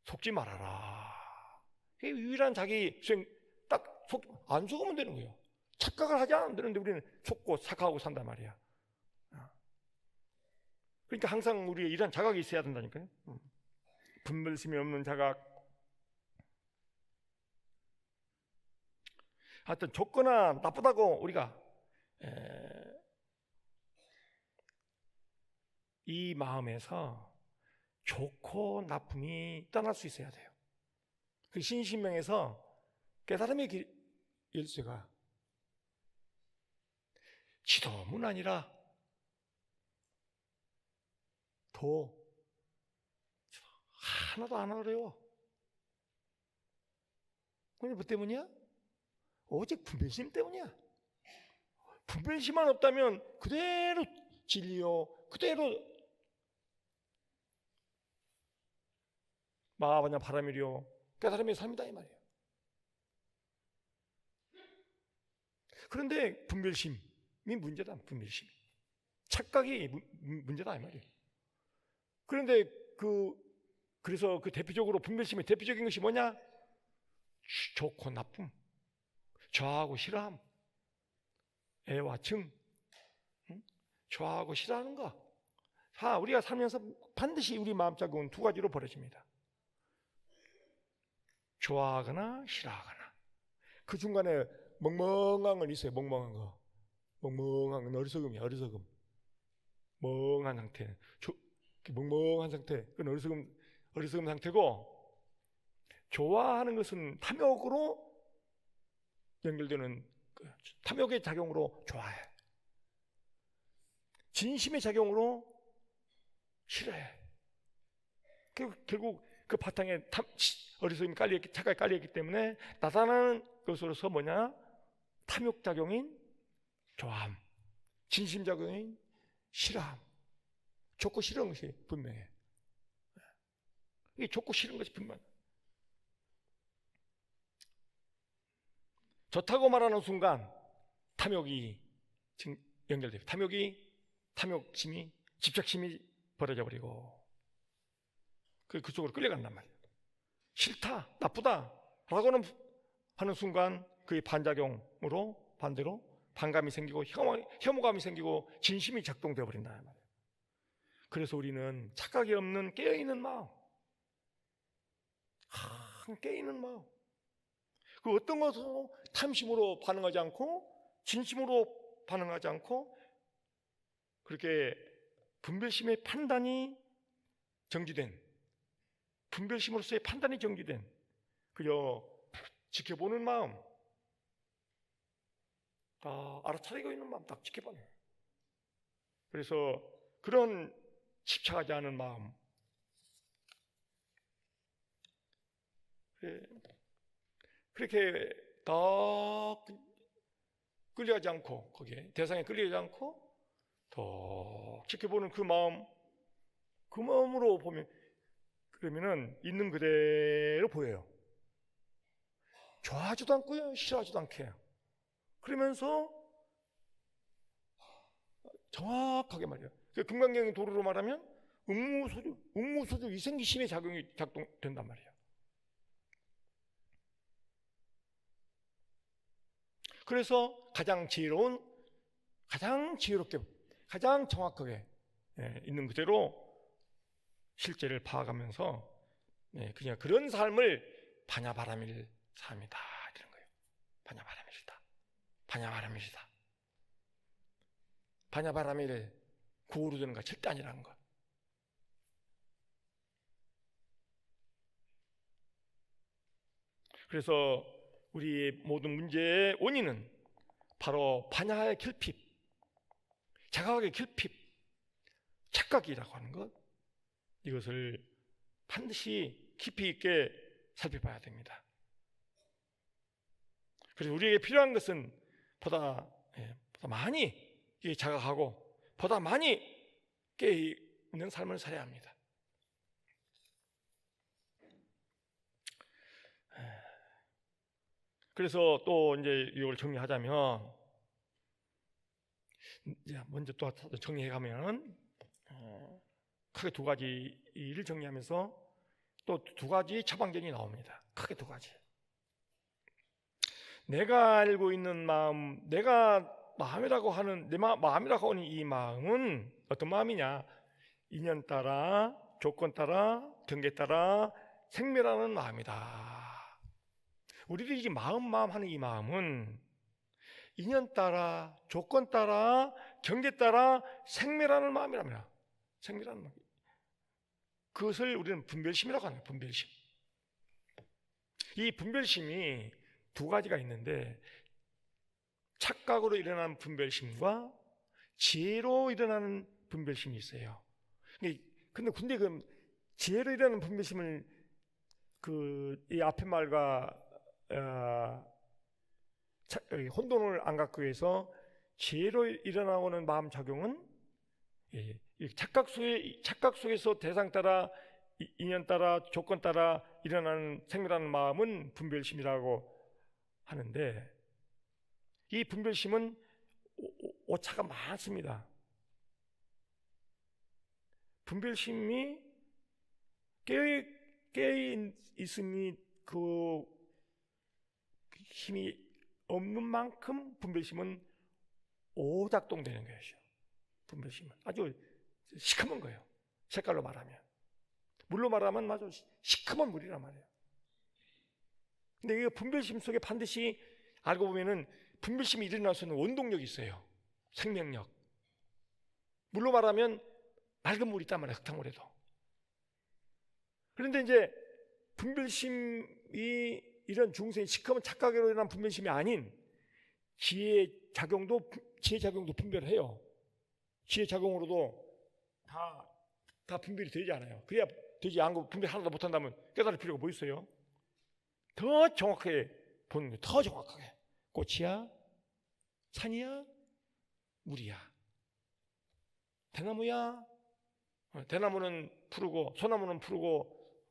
Speaker 1: 속지 말아라. 이게 유일한 자기 수행, 딱 안 속으면 되는 거예요. 착각을 하지 않으면 되는데 우리는 속고 착각하고 산단 말이야. 그러니까 항상 우리의 이런 자각이 있어야 된다니까요. 분별심이 없는 자각. 하여튼 좋거나 나쁘다고 우리가 이 마음에서 좋고 나쁨이 떠날 수 있어야 돼요. 그 신신명에서 깨달음의 열쇠가 지도문 아니라 도. 하나도 안 어려워. 그게 뭐 때문이야? 오직 분별심 때문이야. 분별심만 없다면 그대로 진리요, 그대로 마하바냐 바라미려 깨달음의 삶이다 이 말이에요. 그런데 분별심이 문제다. 분별심, 착각이 문제다 이 말이에요. 그런데 그래서 그 대표적으로 분별심의 대표적인 것이 뭐냐? 좋고 나쁨, 좋아하고 싫어함, 애와 증, 좋아하고 싫어하는 거. 우리가 살면서 반드시 우리 마음자국은 두 가지로 벌어집니다. 좋아하거나 싫어하거나. 그 중간에 멍멍한 건 있어요. 멍멍한 거. 멍멍한 건 어리석음이야. 어리석음. 멍한 상태. 멍멍한 상태. 그건 어리석음 상태고, 좋아하는 것은 탐욕으로 연결되는, 탐욕의 작용으로 좋아해. 진심의 작용으로 싫어해. 결국 그 바탕에 어리석음이 착각이 깔려있기 때문에 나타나는 것으로서 뭐냐? 탐욕작용인 좋아함, 진심작용인 싫어함. 좋고 싫은 것이 분명해. 이게 좋고 싫은 것이 분명해. 좋다고 말하는 순간 탐욕이 연결돼요. 탐욕심이, 집착심이 벌어져 버리고 그쪽으로 끌려간단 말이에요. 싫다, 나쁘다 라고 하는 순간 그의 반작용으로 반대로 반감이 생기고 혐오감이 생기고 진심이 작동되어 버린다는 말이에요. 그래서 우리는 착각이 없는 깨어있는 마음, 깨어있는 마음, 그 어떤 것으로 탐심으로 반응하지 않고 진심으로 반응하지 않고 그렇게 분별심의 판단이 정지된, 분별심으로서의 판단이 정지된 그저 지켜보는 마음, 알아차리고 있는 마음 딱 지켜보는. 그래서 그런 집착하지 않은 마음, 그렇게 다 끌려가지 않고, 거기에 대상에 끌려가지 않고 더 지켜보는 그 마음으로 보면, 그러면은 있는 그대로 보여요. 좋아하지도 않고요, 싫어하지도 않게 해요. 그러면서 정확하게 말이에요. 금강경 도로로 말하면 음무소주 위생기심의 작용이 작동된단 말이에요. 그래서 가장 지혜롭게, 가장 정확하게 있는 그대로 실제를 파악하면서 그냥 그런 삶을 바냐바라밀 삶이다 이런 거예요. 바냐바라밀이다. 바냐바라밀이다. 바냐바라밀 구호로 되는 거 절대 아니라는 것. 그래서 우리의 모든 문제의 원인은 바로 바냐의 결핍, 자각의 결핍, 착각이라고 하는 것, 이것을 반드시 깊이 있게 살펴봐야 됩니다. 그래서 우리에게 필요한 것은 보다 많이 자각하고 보다 많이 깨어있는 삶을 살아야 합니다. 그래서 또 이제 이걸 정리하자면, 이제 먼저 또 정리해가면 크게 두 가지를 정리하면서 또 두 가지 처방전이 나옵니다. 크게 두 가지. 내가 알고 있는 마음, 내가 마음이라고 하는 마음이라고 하는 이 마음은 어떤 마음이냐? 인연 따라, 조건 따라, 경계 따라 생멸하는 마음이다. 우리들이 이 마음 하는 이 마음은 인연 따라, 조건 따라, 경계 따라 생멸하는 마음이랍니다. 생멸하는 마음. 그것을 우리는 분별심이라고 합니다. 분별심. 이 분별심이 두 가지가 있는데, 착각으로 일어나는 분별심과 지혜로 일어나는 분별심이 있어요. 근데 그 지혜로 일어나는 분별심을 이 앞에 말과 혼돈을 안 갖기 위해서 지혜로 일어나오는 마음 작용은 착각 속에서 대상 따라, 인연 따라, 조건 따라 일어나는 생멸하는 마음은 분별심이라고 하는데, 이 분별심은 오차가 많습니다. 분별심이 깨어있음이 그 힘이 없는 만큼 분별심은 오작동되는 것이죠. 분별심은 아주 시커먼 거예요. 색깔로 말하면. 물로 말하면 아주 시커먼 물이란 말이에요. 근데 이 분별심 속에 반드시 알고 보면은 분별심이 일어날 수 있는 원동력이 있어요. 생명력. 물로 말하면 맑은 물이 있단 말이에요. 흙탕물에도. 그런데 이제 분별심이 이런 중생의 시커먼 착각으로 일어난 분별심이 아닌 지혜 작용도 분별을 해요. 지혜 작용으로도 다 분별이 되지 않아요. 그래야 되지 않고 분별 하나도 못한다면 깨달을 필요가 뭐 있어요? 더 정확하게 보는 거예요. 더 정확하게. 꽃이야? 산이야? 물이야? 대나무야? 대나무는 푸르고 소나무는 푸르고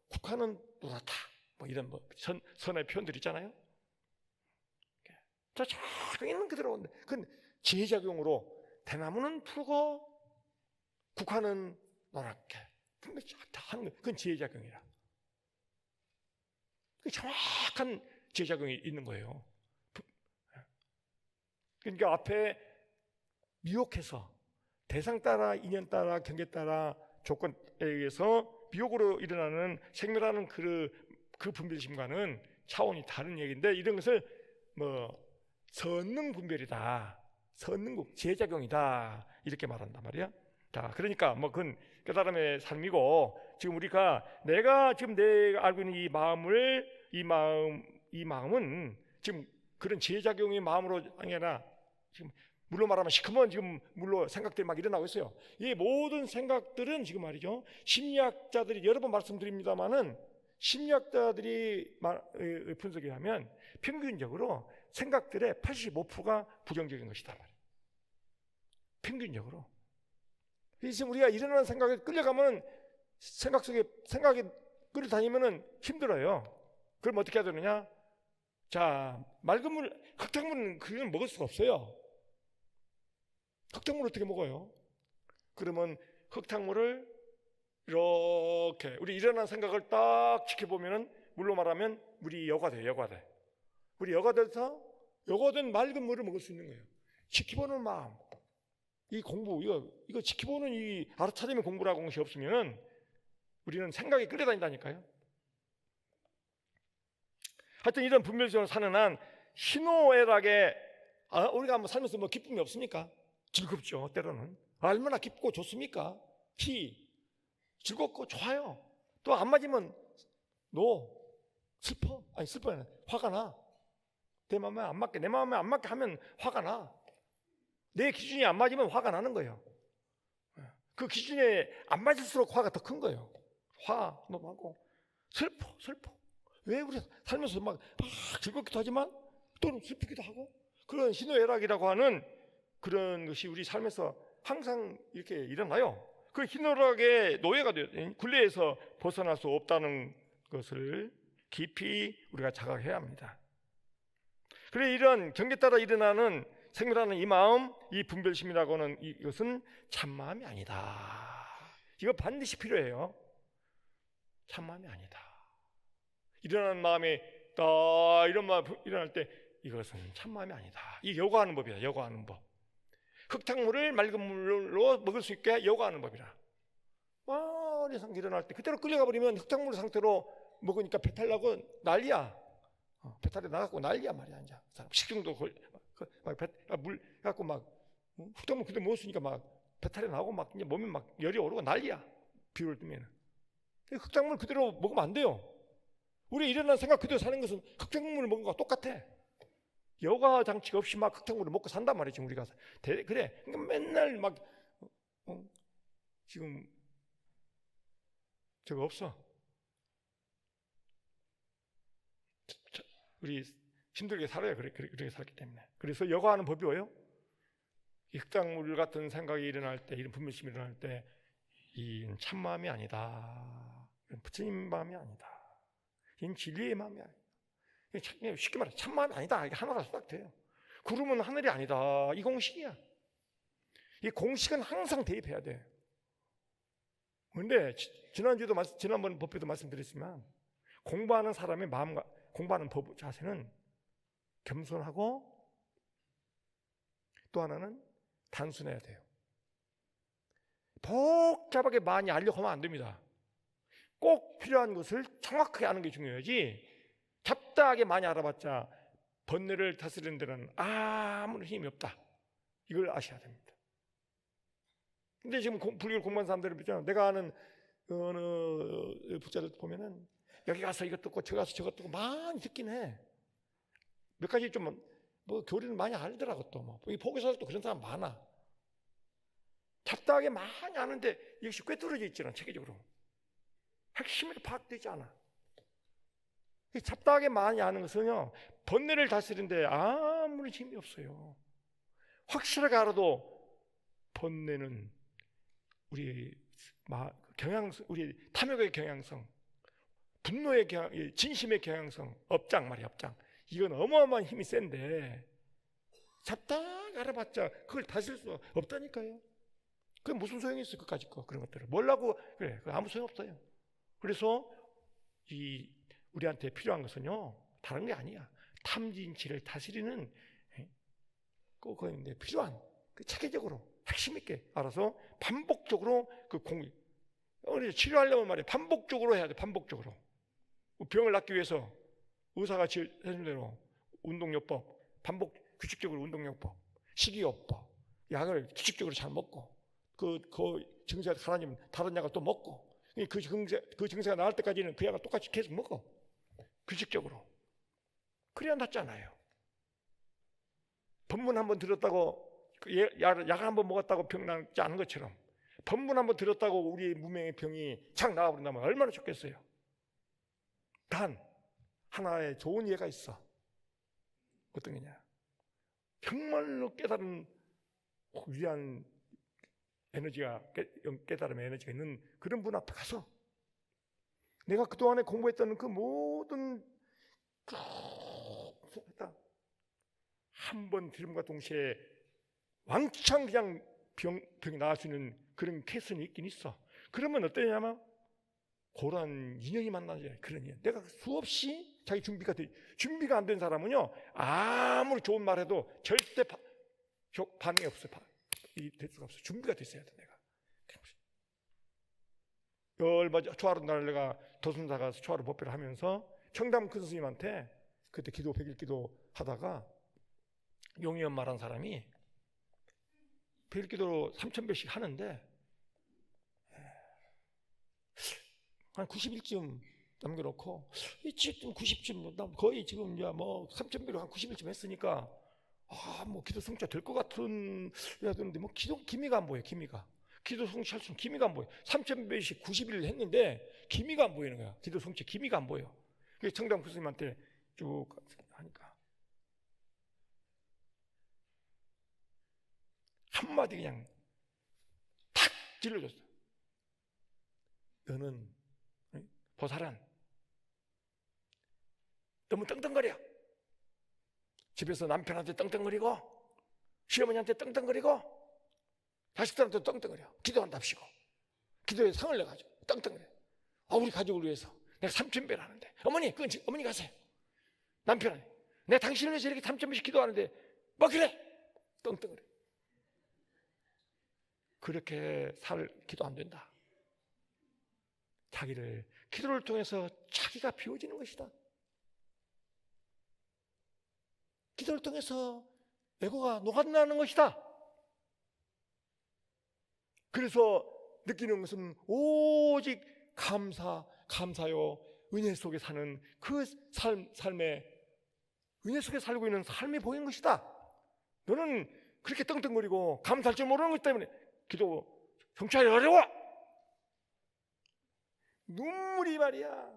Speaker 1: 국화는 노랗다. 뭐 이런 선의 표현들 있잖아요. 저 작용 있는 그대로. 그건 지혜작용으로 대나무는 푸르고 국화는 노랗게 다 하는 거예요. 그건 지혜작용이라. 정확한 지혜작용이 있는 거예요. 그러니까 앞에 미혹해서 대상 따라, 인연 따라, 경계 따라, 조건에 의해서 미혹으로 일어나는 생멸하는 그 분별심과는 차원이 다른 얘기인데, 이런 것을 선능 분별이다, 선능 지혜작용이다 이렇게 말한단 말이야. 자, 그러니까 그건 깨달음의 삶이고, 지금 내가 지금 내가 알고 있는 이 마음은 지금 그런 지혜작용의 마음으로 아니라 지금 물로 말하면 시커먼 지금 물로 생각들이 막 일어나고 있어요. 이 모든 생각들은 지금 말이죠, 심리학자들이 여러 번 말씀드립니다만은 심리학자들이 분석에 하면 평균적으로 생각들의 85%가 부정적인 것이다 말이에요. 평균적으로. 지금 우리가 일어나는 생각에 끌려가면 생각이 끌려다니면 힘들어요. 그럼 어떻게 해야 되느냐? 자, 맑은 물, 흙탕물은 그건 먹을 수가 없어요. 흙탕물 어떻게 먹어요? 그러면 흙탕물을 이렇게 우리 일어난 생각을 딱 지켜보면은 물로 말하면 물이 여과돼요. 여과돼. 물이 여과돼서 여과된 맑은 물을 먹을 수 있는 거예요. 지켜보는 마음, 이 공부, 이거 지켜보는 이 알아차림의 공부라고 하는 것이 없으면 우리는 생각이 끌려다닌다니까요. 하여튼 이런 분별심으로 사는 한 희노애락에 우리가 뭐 살면서 뭐 기쁨이 없습니까? 즐겁죠. 때로는 얼마나 기쁘고 좋습니까? 즐겁고 좋아요. 또 안 맞으면 슬퍼. 아니 슬퍼야 화가 나. 내 마음에 안 맞게 하면 화가 나. 내 기준이 안 맞으면 화가 나는 거예요. 그 기준에 안 맞을수록 화가 더 큰 거예요. 화 너무 하고 슬퍼. 왜 우리 살면서 막 즐겁기도 하지만 또는 슬프기도 하고 그런 희노애락이라고 하는 그런 것이 우리 삶에서 항상 이렇게 일어나요. 그 희노애락의 노예가 돼요. 굴레에서 벗어날 수 없다는 것을 깊이 우리가 자각해야 합니다. 그래 이런 경계 따라 일어나는 생멸하는 이 마음, 이 분별심이라고 하는 이것은 참마음이 아니다. 이거 반드시 필요해요. 참마음이 아니다. 일어나는 마음에 이런 마음 일어날 때 이것은 참마음이 아니다. 이 여과하는 법이다. 여과하는 법. 흙탕물을 맑은 물로 먹을 수 있게 여과하는 법이라. 이상 일어날 때 그대로 끌려가 버리면 흙탕물 상태로 먹으니까 배탈 나고 난리야. 배탈이 나갖고 난리야 말이야. 이제 식중독 물 갖고 막 흙탕물 그대로 먹었으니까 막 배탈이 나고 막 이제 몸에 막 열이 오르고 난리야. 비를 뜨면 흙탕물 그대로 먹으면 안 돼요. 우리 일어난 생각 그대로 사는 것은 흙탕물을 먹은 거와 똑같아. 여과 장치가 없이 막 흙탕물을 먹고 산단 말이지 우리가. 그래. 그러니까 맨날 막 지금 저거 없어. 우리 힘들게 살아요. 그렇게 살기 때문에. 그래서 여과하는 법이 뭐예요? 이 흙탕물 같은 생각이 일어날 때, 이런 분별심이 일어날 때, 이 참마음이 아니다. 부처님 마음이 아니다. 이는 진리의 마음이 아니다. 쉽게 말해 참마음이 아니다. 이게 하나라서 딱 돼요. 구름은 하늘이 아니다. 이 공식이야. 이 공식은 항상 대입해야 돼. 그런데 지난번 법회도 말씀드렸지만 공부하는 사람의 마음과 공부하는 법 자세는 겸손하고 또 하나는 단순해야 돼요. 복잡하게 많이 알려고 하면 안 됩니다. 꼭 필요한 것을 정확하게 아는 게 중요하지 잡다하게 많이 알아봤자 번뇌를 다스리는 데는 아무런 힘이 없다. 이걸 아셔야 됩니다. 근데 지금 불교를 공부하는 사람들을 보잖아요. 내가 아는 어느 부자들 보면은 여기 가서 이것 듣고 저기 가서 저것 듣고 많이 듣긴 해. 몇 가지 좀 뭐 교리는 많이 알더라고. 또 뭐 보고서도 그런 사람 많아. 잡다하게 많이 아는데 이것이 꿰뚫어져 있잖아. 체계적으로 핵심이 파악되지 않아. 잡다하게 많이 아는 것은요 번뇌를 다스리는데 아무런 힘이 없어요. 확실하게 알아도 번뇌는 우리 우리 탐욕의 경향성, 분노의 진심의 경향성, 업장 말이야. 업장. 이건 어마어마한 힘이 센데 잡다하게 알아봤자 그걸 다스릴 수 없다니까요. 그게 무슨 소용이 있어? 그까짓 거 그런 것들을 뭘라고 그래? 아무 소용 없어요. 그래서 우리한테 필요한 것은요 다른 게 아니야. 탐진치를 다스리는 꼭 필요한 체계적으로 핵심 있게 알아서 반복적으로 치료하려면 말이야 반복적으로 해야 돼. 반복적으로 병을 낫기 위해서 의사가 해준 대로 운동요법, 규칙적으로 운동요법, 식이요법, 약을 규칙적으로 잘 먹고 그 증세가 가라앉으면 다른 약을 또 먹고 그 증세가 나을 때까지는 그 약을 똑같이 계속 먹어. 규칙적으로. 그래야 낫잖아요. 법문 한번 들었다고 약을 한번 먹었다고 병 낫지 않은 것처럼 법문 한번 들었다고 우리 무명의 병이 착 나와버린다면 얼마나 좋겠어요. 단 하나의 좋은 예가 있어. 어떤 게냐? 정말로 깨달은 위대한 깨달음의 에너지가 있는 그런 분 앞에 가서 내가 그동안에 공부했던 그 모든 한 번 들음과 동시에 왕창 그냥 병이 나을 수 있는 그런 케이스는 있긴 있어. 그러면 어떠냐면 그런 인연이 만나죠. 그런 인연. 내가 수없이 자기 준비가 안 된 사람은요, 아무리 좋은 말 해도 절대 반응이 없어요. 될 수가 없어. 준비가 됐어야 돼, 내가. 얼마 초하루 날 내가 도순사 가서 초하루 법회를 하면서 청담 큰 스님한테 그때 기도 100일 기도 하다가 용희 엄마라는 사람이 100일 기도로 3,000배씩 하는데 한 90일쯤 남겨놓고 지금 90쯤 거의 지금 뭐 3,000배로 한 90일쯤 했으니까 뭐 기도 성취가 될 것 같은 이라던데 뭐 기미가 안 보여. 기도 성취할 수 있는 기미가 안 보여. 3,000배씩 90일 했는데 기미가 안 보이는 거야. 기도 성취 기미가 안 보여. 그래서 청담 교수님한테 쭉 하니까 한마디 그냥 탁 찔러줬어. 너는 보살은 너무 떵떵거려. 집에서 남편한테 떵떵거리고 시어머니한테 떵떵거리고 자식들한테 떵떵거려. 기도한답시고 기도에 상을 내가지고 떵떵거려. 우리 가족을 위해서 내가 3,000배를 하는데 어머니 어머니 가세요. 남편은 내가 당신을 위해서 이렇게 3,000배씩 기도하는데 뭐 그래 떵떵거려. 그렇게 살 기도 안 된다. 기도를 통해서 자기가 비워지는 것이다. 기도를 통해서 에고가 녹아나는 것이다. 그래서 느끼는 것은 오직 감사요. 은혜 속에 사는 그 삶에 은혜 속에 살고 있는 삶이 보이는 것이다. 너는 그렇게 떵떵거리고 감사할 줄 모르는 것 때문에 기도 성취하기 어려워. 눈물이 말이야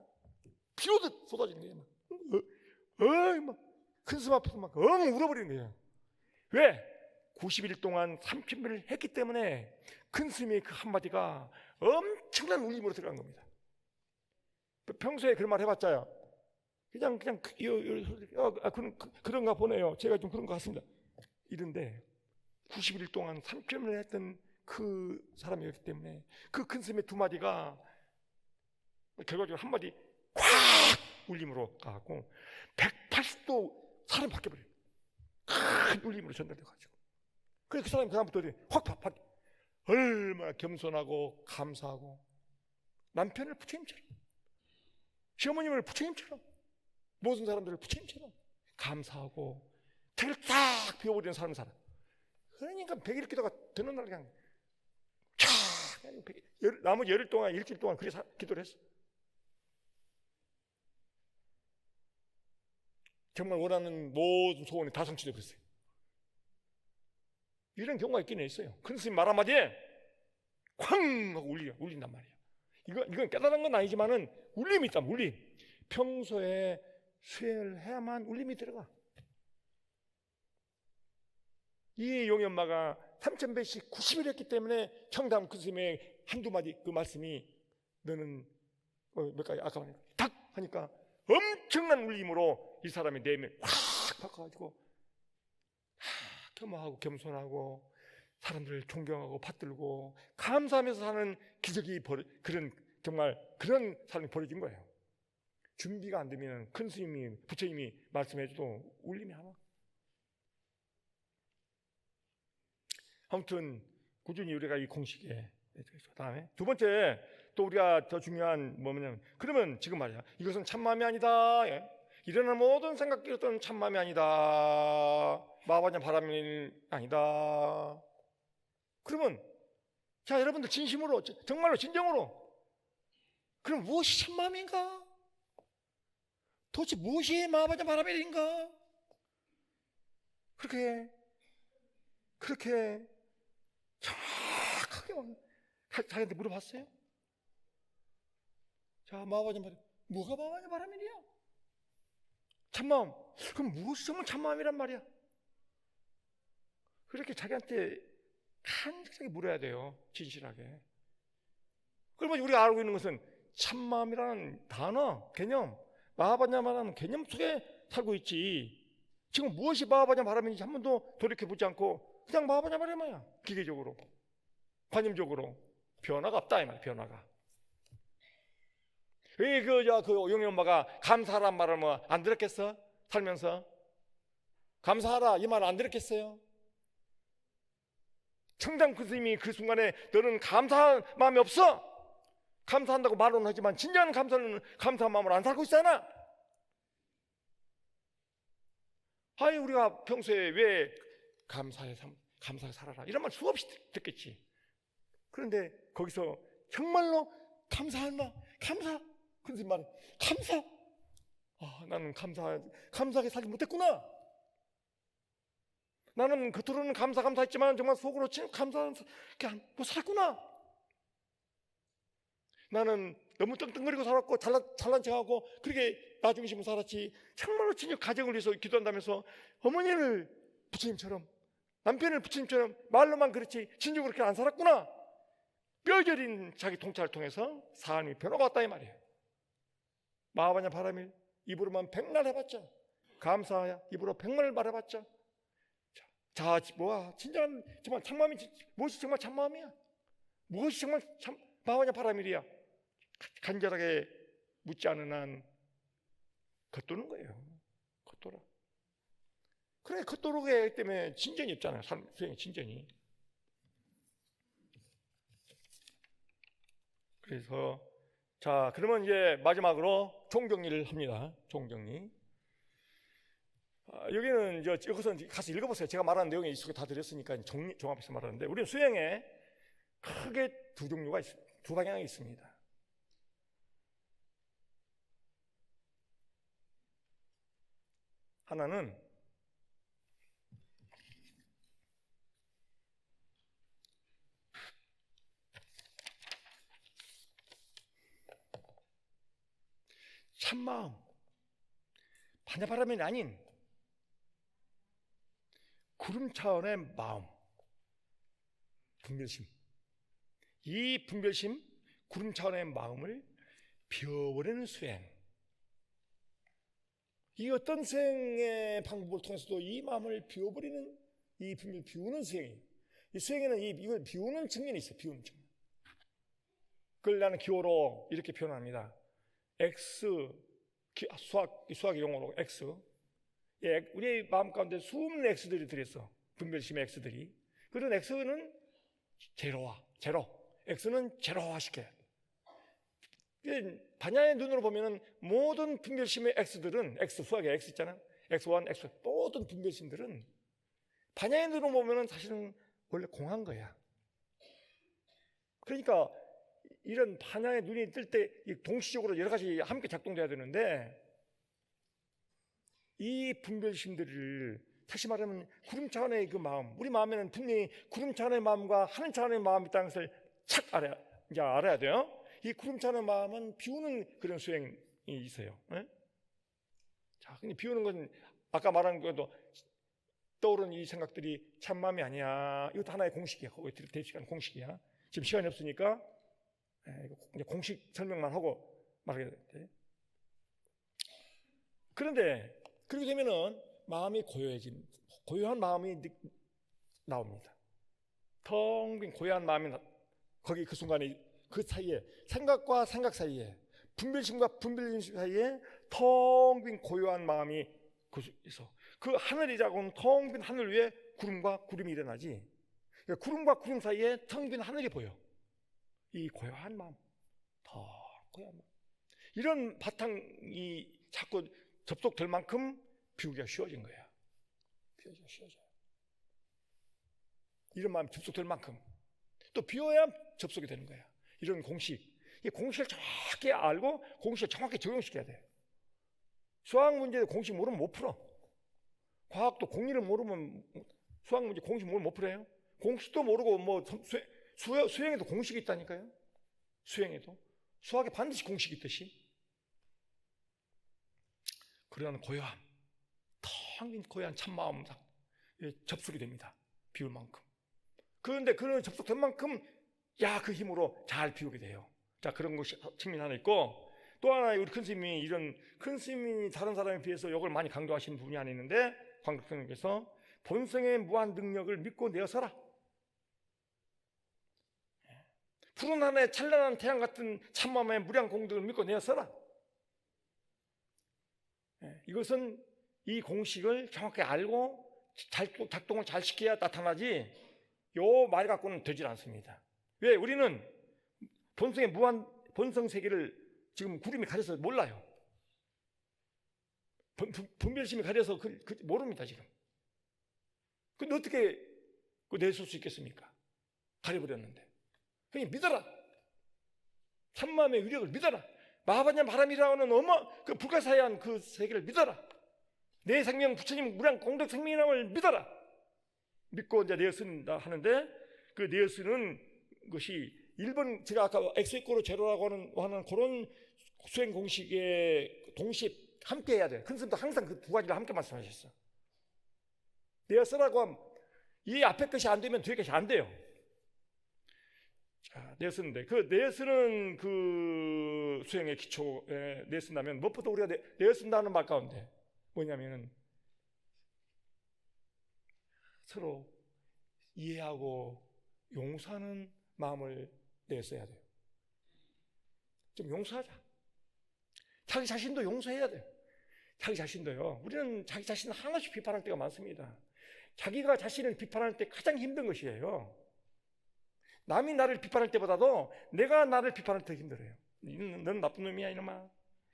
Speaker 1: 비 오듯 쏟아지는 거야. 막 큰숨 앞에서 막 울어버리는 거야. 왜? 90일 동안 3,000배를 했기 때문에 큰 스님의 그 한마디가 엄청난 울림으로 들어간 겁니다. 평소에 그런 말 해봤자요 그냥 그런가 보네요. 제가 좀 그런 것 같습니다. 이런데 90일 동안 3,000배를 했던 그 사람이었기 때문에 그 큰 스님의 두 마디가 결과적으로 한마디 콱 울림으로 가고 180도 사람이 바뀌어버려요. 큰 울림으로 전달돼가지고 그래서 그 사람이 그다음부터 확 바뀌어. 얼마나 겸손하고 감사하고 남편을 부처님처럼 시어머님을 부처님처럼 모든 사람들을 부처님처럼 감사하고 책을 딱 비워버리는 사람이 살아. 그러니까 100일 기도가 되는 날 그냥 촥 나머지 열흘 동안 일주일 동안 그렇게 기도를 했어. 정말 원하는 모든 소원이 다 성취되어 버렸어요. 이런 경우가 있긴 있어요. 큰 스님 말 한마디에 쾅 하고 울린단 말이에요. 이건 깨달은 건 아니지만은 울림이 있다. 울림. 평소에 수행을 해야만 울림이 들어가. 이 용희 엄마가 3,000배씩 90일 했기 때문에 청담 큰 스님의 한두 마디 그 말씀이 너는 몇 가지 아까 말했 탁 하니까 엄청난 울림으로 이 사람의 내면이 확 바꿔가지고 겸허하고 겸손하고 사람들을 존경하고 받들고 감사하면서 사는 기적이 정말 그런 삶이 벌어진 거예요. 준비가 안 되면 큰 스님이 부처님이 말씀해줘도 울림이 안 와. 아무튼 꾸준히 우리가 이 공식에 다음에 두 번째 또 우리가 더 중요한 뭐냐면 그러면 지금 말이야 이것은 참마음이 아니다. 일어나는 모든 생각이 어떤 참마음이 아니다. 마바냐 바람이 아니다. 그러면 자 여러분들 진심으로 정말로 진정으로 그럼 무엇이 참마음인가? 도대체 무엇이 마바냐 바람인가? 그렇게 정확하게 자기한테 물어봤어요. 자 마바냐 바람 뭐가 마바냐 바람이냐? 참마음. 그럼 무엇이 정말 참마음이란 말이야? 그렇게 자기한테 간직하게 물어야 돼요. 진실하게. 그러면 우리가 알고 있는 것은 참마음이라는 단어, 개념, 마하바냐마라는 개념 속에 살고 있지. 지금 무엇이 마하바냐 바람인지 한 번도 돌이켜보지 않고 그냥 마하바냐 바람이야. 기계적으로, 관념적으로. 변화가 없다 이 말이야. 변화가. 왜 그 용의 엄마가 감사하란 말을 뭐 안 들었겠어? 살면서 감사하라 이 말 안 들었겠어요? 청장 교수님이 그 순간에 너는 감사한 마음이 없어. 감사한다고 말은 하지만 진정한 감사한 마음으로 안 살고 있잖아. 아니 우리가 평소에 왜 감사하게 살아라 이런 말 수없이 듣겠지. 그런데 거기서 정말로 감사하나? 감사? 그래서 말해 감사? 나는 감사하게 살지 못했구나. 나는 겉으로는 감사했지만 정말 속으로 감사하게 못 살았구나. 나는 너무 떵떵거리고 살았고 잘난 척하고 그렇게 나 중심으로 살았지. 정말로 진짜 가정을 위해서 기도한다면서 어머니를 부처님처럼, 남편을 부처님처럼 말로만 그렇지 진정으로 그렇게 안 살았구나. 뼈저린 자기 통찰을 통해서 삶이 변화가 왔다 이 말이에요. 마하바냐 바라밀 입으로만 백날 해봤자, 감사하야 입으로 백날 말해봤자, 자 뭐야 진정한 정말 참마음이 무엇이 정말 참마음이야? 무엇이 정말 마하바냐 바라밀이야? 간절하게 묻지 않은 한 겉도는 거예요. 겉돌아. 그래 겉도르기 때문에 진전이 없잖아요. 삶 수행의 진전이. 그래서 자 그러면 이제 마지막으로 총정리를 합니다. 총정리. 여기는 여기서 가서 읽어보세요. 제가 말하는 내용이 이 속에 다 들었으니까 종합해서 말하는데 우리는 수행에 크게 두 종류가 있습니다. 두 방향이 있습니다. 하나는 참마음, 바냐바람이 아닌 구름 차원의 마음, 분별심. 이 분별심, 구름 차원의 마음을 비워버리는 수행. 이 어떤 수행의 방법을 통해서도 이 마음을 비워버리는, 이 분별 비우는 수행이, 이 수행에는 이걸 비우는 측면이 있어요. 비우는 측면. 그걸 나는 기호로 이렇게 표현합니다. X, 수학의 용어로 X. 우리 마음 가운데 수많은 X들이 들어있어. 분별심의 X들이. 그런 X는 제로. X는 제로화 시켜요. 반야의 눈으로 보면은 모든 분별심의 X들은, 수학의 X 있잖아. X1, X2, 모든 분별심들은 반야의 눈으로 보면은 사실은 원래 공한 거야. 그러니까 이런 반야의 눈이 뜰 때 동시적으로 여러 가지 함께 작동돼야 되는데 이 분별심들을 다시 말하면 구름 차원의 그 마음, 우리 마음에는 분명히 구름 차원의 마음과 하늘 차원의 마음이 있다는 것을 착 알아야 돼요. 이 구름 차원의 마음은 비우는 그런 수행이 있어요. 네? 자, 근데 비우는 건 아까 말한 것도 떠오르는 이 생각들이 참 마음이 아니야. 이것도 하나의 공식이야. 거기 대입시간 공식이야. 지금 시간이 없으니까 이제 공식 설명만 하고 말하게 돼. 그런데 그렇게 되면은 마음이 고요한 마음이 나옵니다. 텅 빈 고요한 마음이 거기 그 순간에 그 사이에 생각과 생각 사이에 분별심과 분별심 사이에 텅 빈 고요한 마음이 있어. 그 하늘이라고는 텅 빈 하늘 위에 구름과 구름이 일어나지. 그러니까 구름과 구름 사이에 텅 빈 하늘이 보여. 이 고요한 마음, 더 고요한 마음. 이런 바탕이 자꾸 접속될 만큼 비우기가 쉬워진 거야. 비우기가 쉬워져요. 이런 마음이 접속될 만큼 또 비워야 접속이 되는 거야. 이런 공식, 이 공식을 정확히 알고 공식을 정확히 적용시켜야 돼. 수학 문제도 공식 모르면 못 풀어. 과학도 공리를 모르면 수학 문제 공식 모르면 못 풀어요. 공식도 모르고 뭐 수행에도 공식이 있다니까요. 수행에도 수학에 반드시 공식이 있듯이 그러한 고요함, 텅 빈 고요한 참마음 접속이 됩니다. 비울 만큼. 그런데 그런 접속된 만큼 그 힘으로 잘 비우게 돼요. 자, 그런 것이 측면 하나 있고, 또 하나 우리 큰 스님이 다른 사람에 비해서 이걸 많이 강조하시는 부분이 하나 있는데, 광덕성님께서 본성의 무한 능력을 믿고 내어서라. 푸른 하늘의 찬란한 태양 같은 참마음의 무량 공덕을 믿고 내어서라. 이것은 이 공식을 정확히 알고 작동을 잘 시켜야 나타나지 요 말 갖고는 되질 않습니다. 왜? 우리는 본성의 무한 본성 세계를 지금 구름이 가려서 몰라요. 분별심이 가려서 모릅니다 지금. 근데 어떻게 내줄 수 있겠습니까? 가려버렸는데. 그냥 믿어라. 참마음의 위력을 믿어라. 마하반야 바람이라는 그 불가사의한 그 세계를 믿어라. 내 생명 부처님 무량 공덕 생명이라는 믿어라. 믿고 이제 내어쓴다 하는데, 그 내어쓰는 것이 일본, 제가 아까 X=제로라고 하는 그런 수행 공식에 동시에 함께 해야 돼요. 큰 스님도 항상 그 두 가지를 함께 말씀하셨어. 내어쓰라고 하면 이 앞에 것이 안 되면 뒤에 것이 안 돼요. 자, 내쓰는데 그 내쓰는 그 수행의 기초에 내쓴다면 무엇보다 우리가 내쓴다는 말 가운데 뭐냐면은 서로 이해하고 용서하는 마음을 내써야 돼요. 좀 용서하자. 자기 자신도 용서해야 돼요. 자기 자신도요. 우리는 자기 자신을 하나씩 비판할 때가 많습니다. 자기가 자신을 비판할 때 가장 힘든 것이에요. 남이 나를 비판할 때보다도 내가 나를 비판할 때 힘들어요. 너는 나쁜 놈이야 이놈아.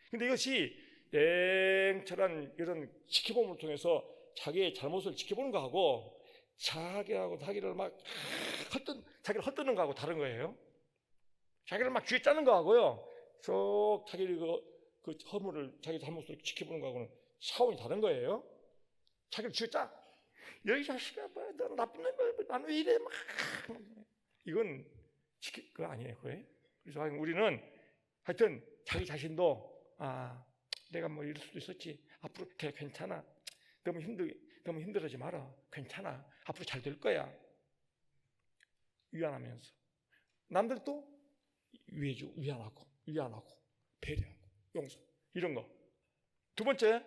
Speaker 1: 근데 이것이 냉철한 이런 지켜봄을 통해서 자기의 잘못을 지켜보는 거하고 자기를 막 자기를 헛되는 거하고 다른 거예요. 자기를 막 쥐에 짜는 거하고요, 쏙 자기 그 허물을, 자기 잘못을 지켜보는 거하고는 차원이 다른 거예요. 자기를 쥐에 짜. 여기 자식아, 뭐, 너 나쁜 놈이야, 나는 왜 이래, 막. 이건 그거 아니에요, 그거예요. 그래서 우리는 하여튼 자기 자신도 내가 뭐 이럴 수도 있었지. 앞으로 괜찮아. 너무 힘들어하지 마라. 괜찮아. 앞으로 잘 될 거야. 위안하면서 남들도 위해주고 위안하고 배려하고 용서 이런 거. 두 번째,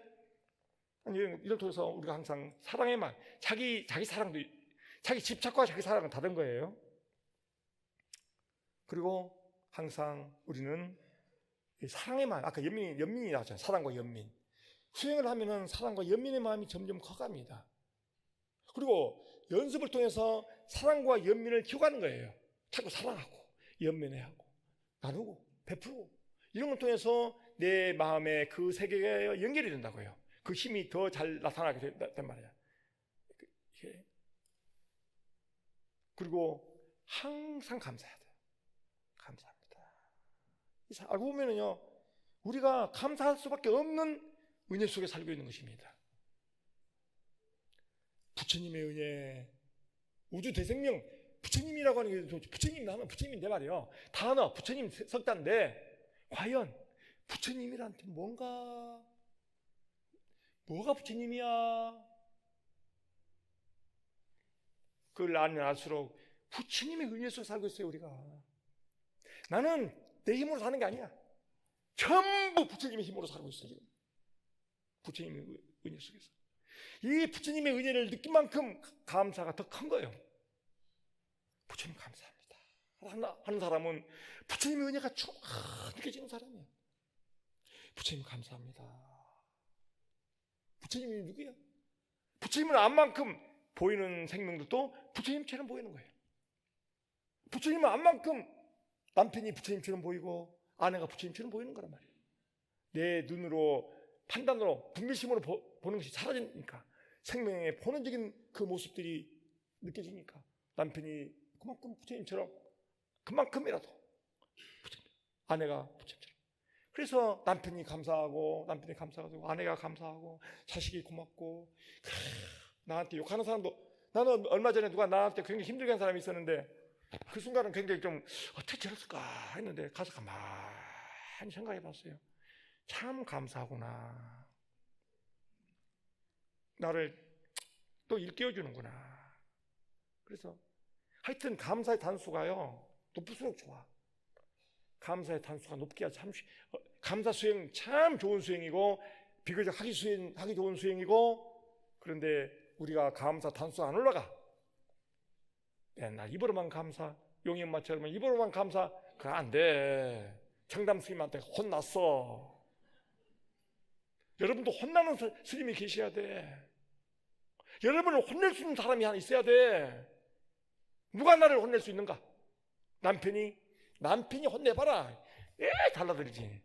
Speaker 1: 이를 통해서 우리가 항상 사랑의 말, 자기 사랑도, 자기 집착과 자기 사랑은 다른 거예요. 그리고 항상 우리는 사랑의 마음, 아까 연민이 나왔잖아요. 사랑과 연민. 수행을 하면은 사랑과 연민의 마음이 점점 커갑니다. 그리고 연습을 통해서 사랑과 연민을 키워가는 거예요. 자꾸 사랑하고 연민해하고 나누고 베풀고 이런 걸 통해서 내 마음의 그 세계가 연결이 된다고요. 그 힘이 더 잘 나타나게 된단 말이야. 그리고 항상 감사해야 돼요. 감사합니다. 알고 보면은요, 우리가 감사할 수밖에 없는 은혜 속에 살고 있는 것입니다. 부처님의 은혜, 우주 대생명, 부처님이라고 하는 게 부처님 하면 부처님인데 말이에요. 단어 부처님 석단인데 과연 부처님이란테 뭐가 부처님이야? 그걸 알면 알수록 부처님의 은혜 속에 살고 있어요. 우리가. 나는 내 힘으로 사는 게 아니야. 전부 부처님의 힘으로 살고 있어요. 지금. 부처님의 은혜 속에서. 이 부처님의 은혜를 느낀 만큼 감사가 더 큰 거예요. 부처님 감사합니다 하는 사람은 부처님의 은혜가 느껴지는 사람이에요. 부처님 감사합니다. 부처님이 누구야? 부처님을 안 만큼 보이는 생명들도 부처님처럼 보이는 거예요. 부처님을 안 만큼 남편이 부처님처럼 보이고 아내가 부처님처럼 보이는 거란 말이에요. 내 눈으로, 판단으로, 분별심으로 보는 것이 사라지니까, 생명의 본원적인 그 모습들이 느껴지니까 남편이 그만큼 부처님처럼, 그만큼이라도 부처님, 아내가 부처님처럼. 그래서 남편이 감사하고 아내가 감사하고 자식이 고맙고, 나한테 욕하는 사람도, 나는 얼마 전에 누가 나한테 굉장히 힘들게 한 사람이 있었는데 그 순간은 굉장히 좀 어떻게 저랬을까 했는데 가서 가만히 생각해 봤어요. 참 감사하구나. 나를 또 일깨워주는구나. 그래서 하여튼 감사의 단수가요, 높을수록 좋아. 감사의 단수가 높기야 참, 감사 수행 참 좋은 수행이고 비교적 하기 좋은 수행이고, 그런데 우리가 감사 단수가 안 올라가. 맨날 입으로만 감사, 용이 엄마처럼 입으로만 감사. 그거 안 돼. 청담 스님한테 혼났어. 여러분도 혼나는 스님이 계셔야 돼. 여러분을 혼낼 수 있는 사람이 하나 있어야 돼. 누가 나를 혼낼 수 있는가? 남편이 혼내봐라. 달라들지.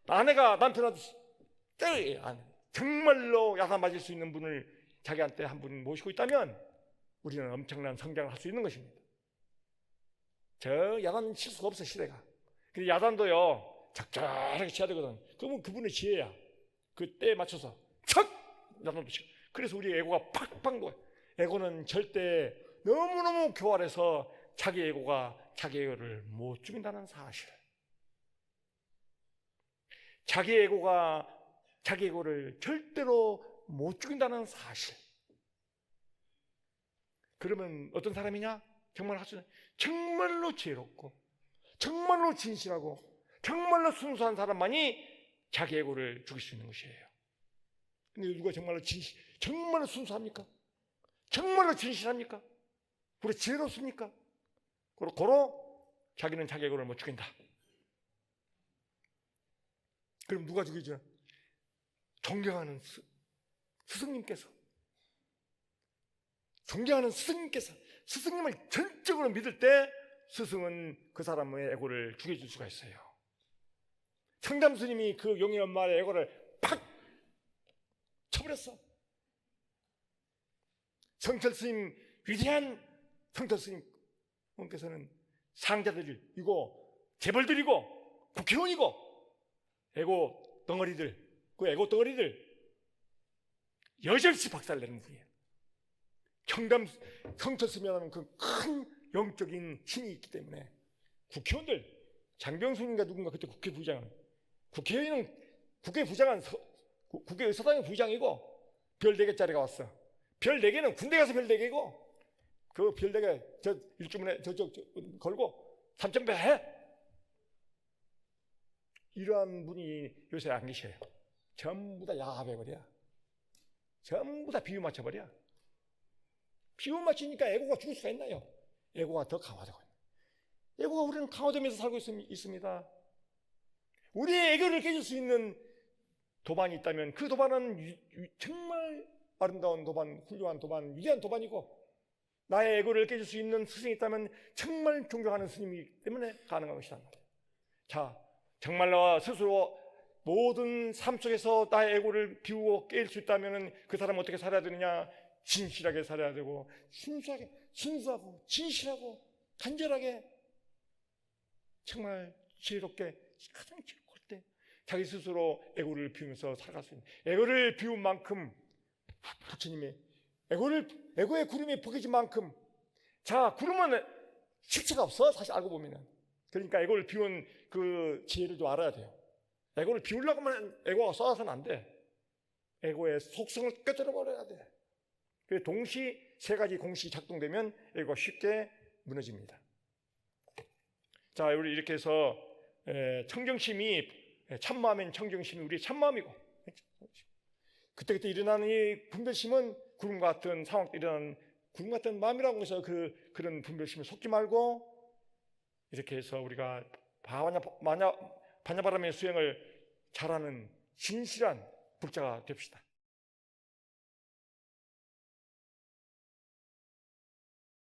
Speaker 1: 아내가 남편한테 정말로 야단 맞을 수 있는 분을 자기한테 한 분 모시고 있다면 우리는 엄청난 성장을 할 수 있는 것입니다. 저 야단 칠 수가 없어, 시대가. 근데 야단도요 적절하게 쳐야 되거든. 그러면 그분의 지혜야. 그 때에 맞춰서 척 야단도 치고. 그래서 우리 에고가 팍팍 녹아요. 에고는 절대 너무너무 교활해서 자기 에고가 자기 에고를 못 죽인다는 사실. 자기 에고가 자기 에고를 절대로 못 죽인다는 사실. 그러면 어떤 사람이냐? 정말로 지혜롭고 정말로 진실하고 정말로 순수한 사람만이 자기 에고를 죽일 수 있는 것이에요. 근데 누가 정말로 순수합니까? 정말로 진실합니까? 그리고 지혜롭습니까? 그리고 자기는 자기 에고를 못 죽인다. 그럼 누가 죽이죠? 존경하는 스승님께서 스승님을 전적으로 믿을 때 스승은 그 사람의 에고를 죽여줄 수가 있어요. 청담 스님이 그 용의 엄마의 에고를 팍 쳐버렸어. 성철 스님, 위대한 성철 스님께서는 상자들이고 재벌들이고 국회의원이고 에고 덩어리들 여절시 박살내는 분이에요. 성철 스님이라는 그 큰 영적인 힘이 있기 때문에 국회의원들, 장병순인가 누군가 그때 국회의장은 국회의사당의 부의장이고 별 4개짜리가 왔어. 별 4개는 군대 가서 별 4개고 그 별 4개 저 일주문에 저쪽 걸고 3,000배 해. 이러한 분이 요새 안 계셔요. 전부 다 야합해버려. 전부 다 비유 맞춰버려. 비유 맞추니까 에고가 죽을 수가 있나요? 에고가 더 강화되고 있는. 에고가 우리는 강화되면서 살고 있습니다. 우리의 에고를 깨질 수 있는 도반이 있다면 그 도반은 정말 아름다운 도반, 훌륭한 도반, 위대한 도반이고 나의 에고를 깨질 수 있는 스승이 있다면 정말 존경하는 스님이기 때문에 가능한 것이란 말이에요. 자, 정말 나와 스스로 모든 삶 속에서 나의 에고를 비우고 깰 수 있다면 그 사람은 어떻게 살아야 되느냐? 진실하게 살아야 되고 순수하고 진실하고 간절하게 정말 지혜롭게 가장 지혜로울 때 자기 스스로 에고를 비우면서 살아갈 수 있는 에고를 비운 만큼 부처님의 에고의 구름이 벗겨진 만큼 자 구름은 실체가 없어 사실 알고 보면은 그러니까 에고를 비운 그 지혜를 좀 알아야 돼요. 에고를 비우려고 하면 에고가 쏟아서는 안 돼. 에고의 속성을 깨뜨려 버려야 돼. 그 동시 세 가지 공식이 작동되면 에고가 쉽게 무너집니다. 자, 우리 이렇게 해서 청정심이 참마음엔 청정심이 우리의 참마음이고 그때그때 일어나는 이 분별심은 구름 같은 상황 때 일어나는 구름 같은 마음이라고 해서 그런 분별심에 속지 말고 이렇게 해서 우리가 반야바람의 수행을 잘하는 진실한 불자가 됩시다.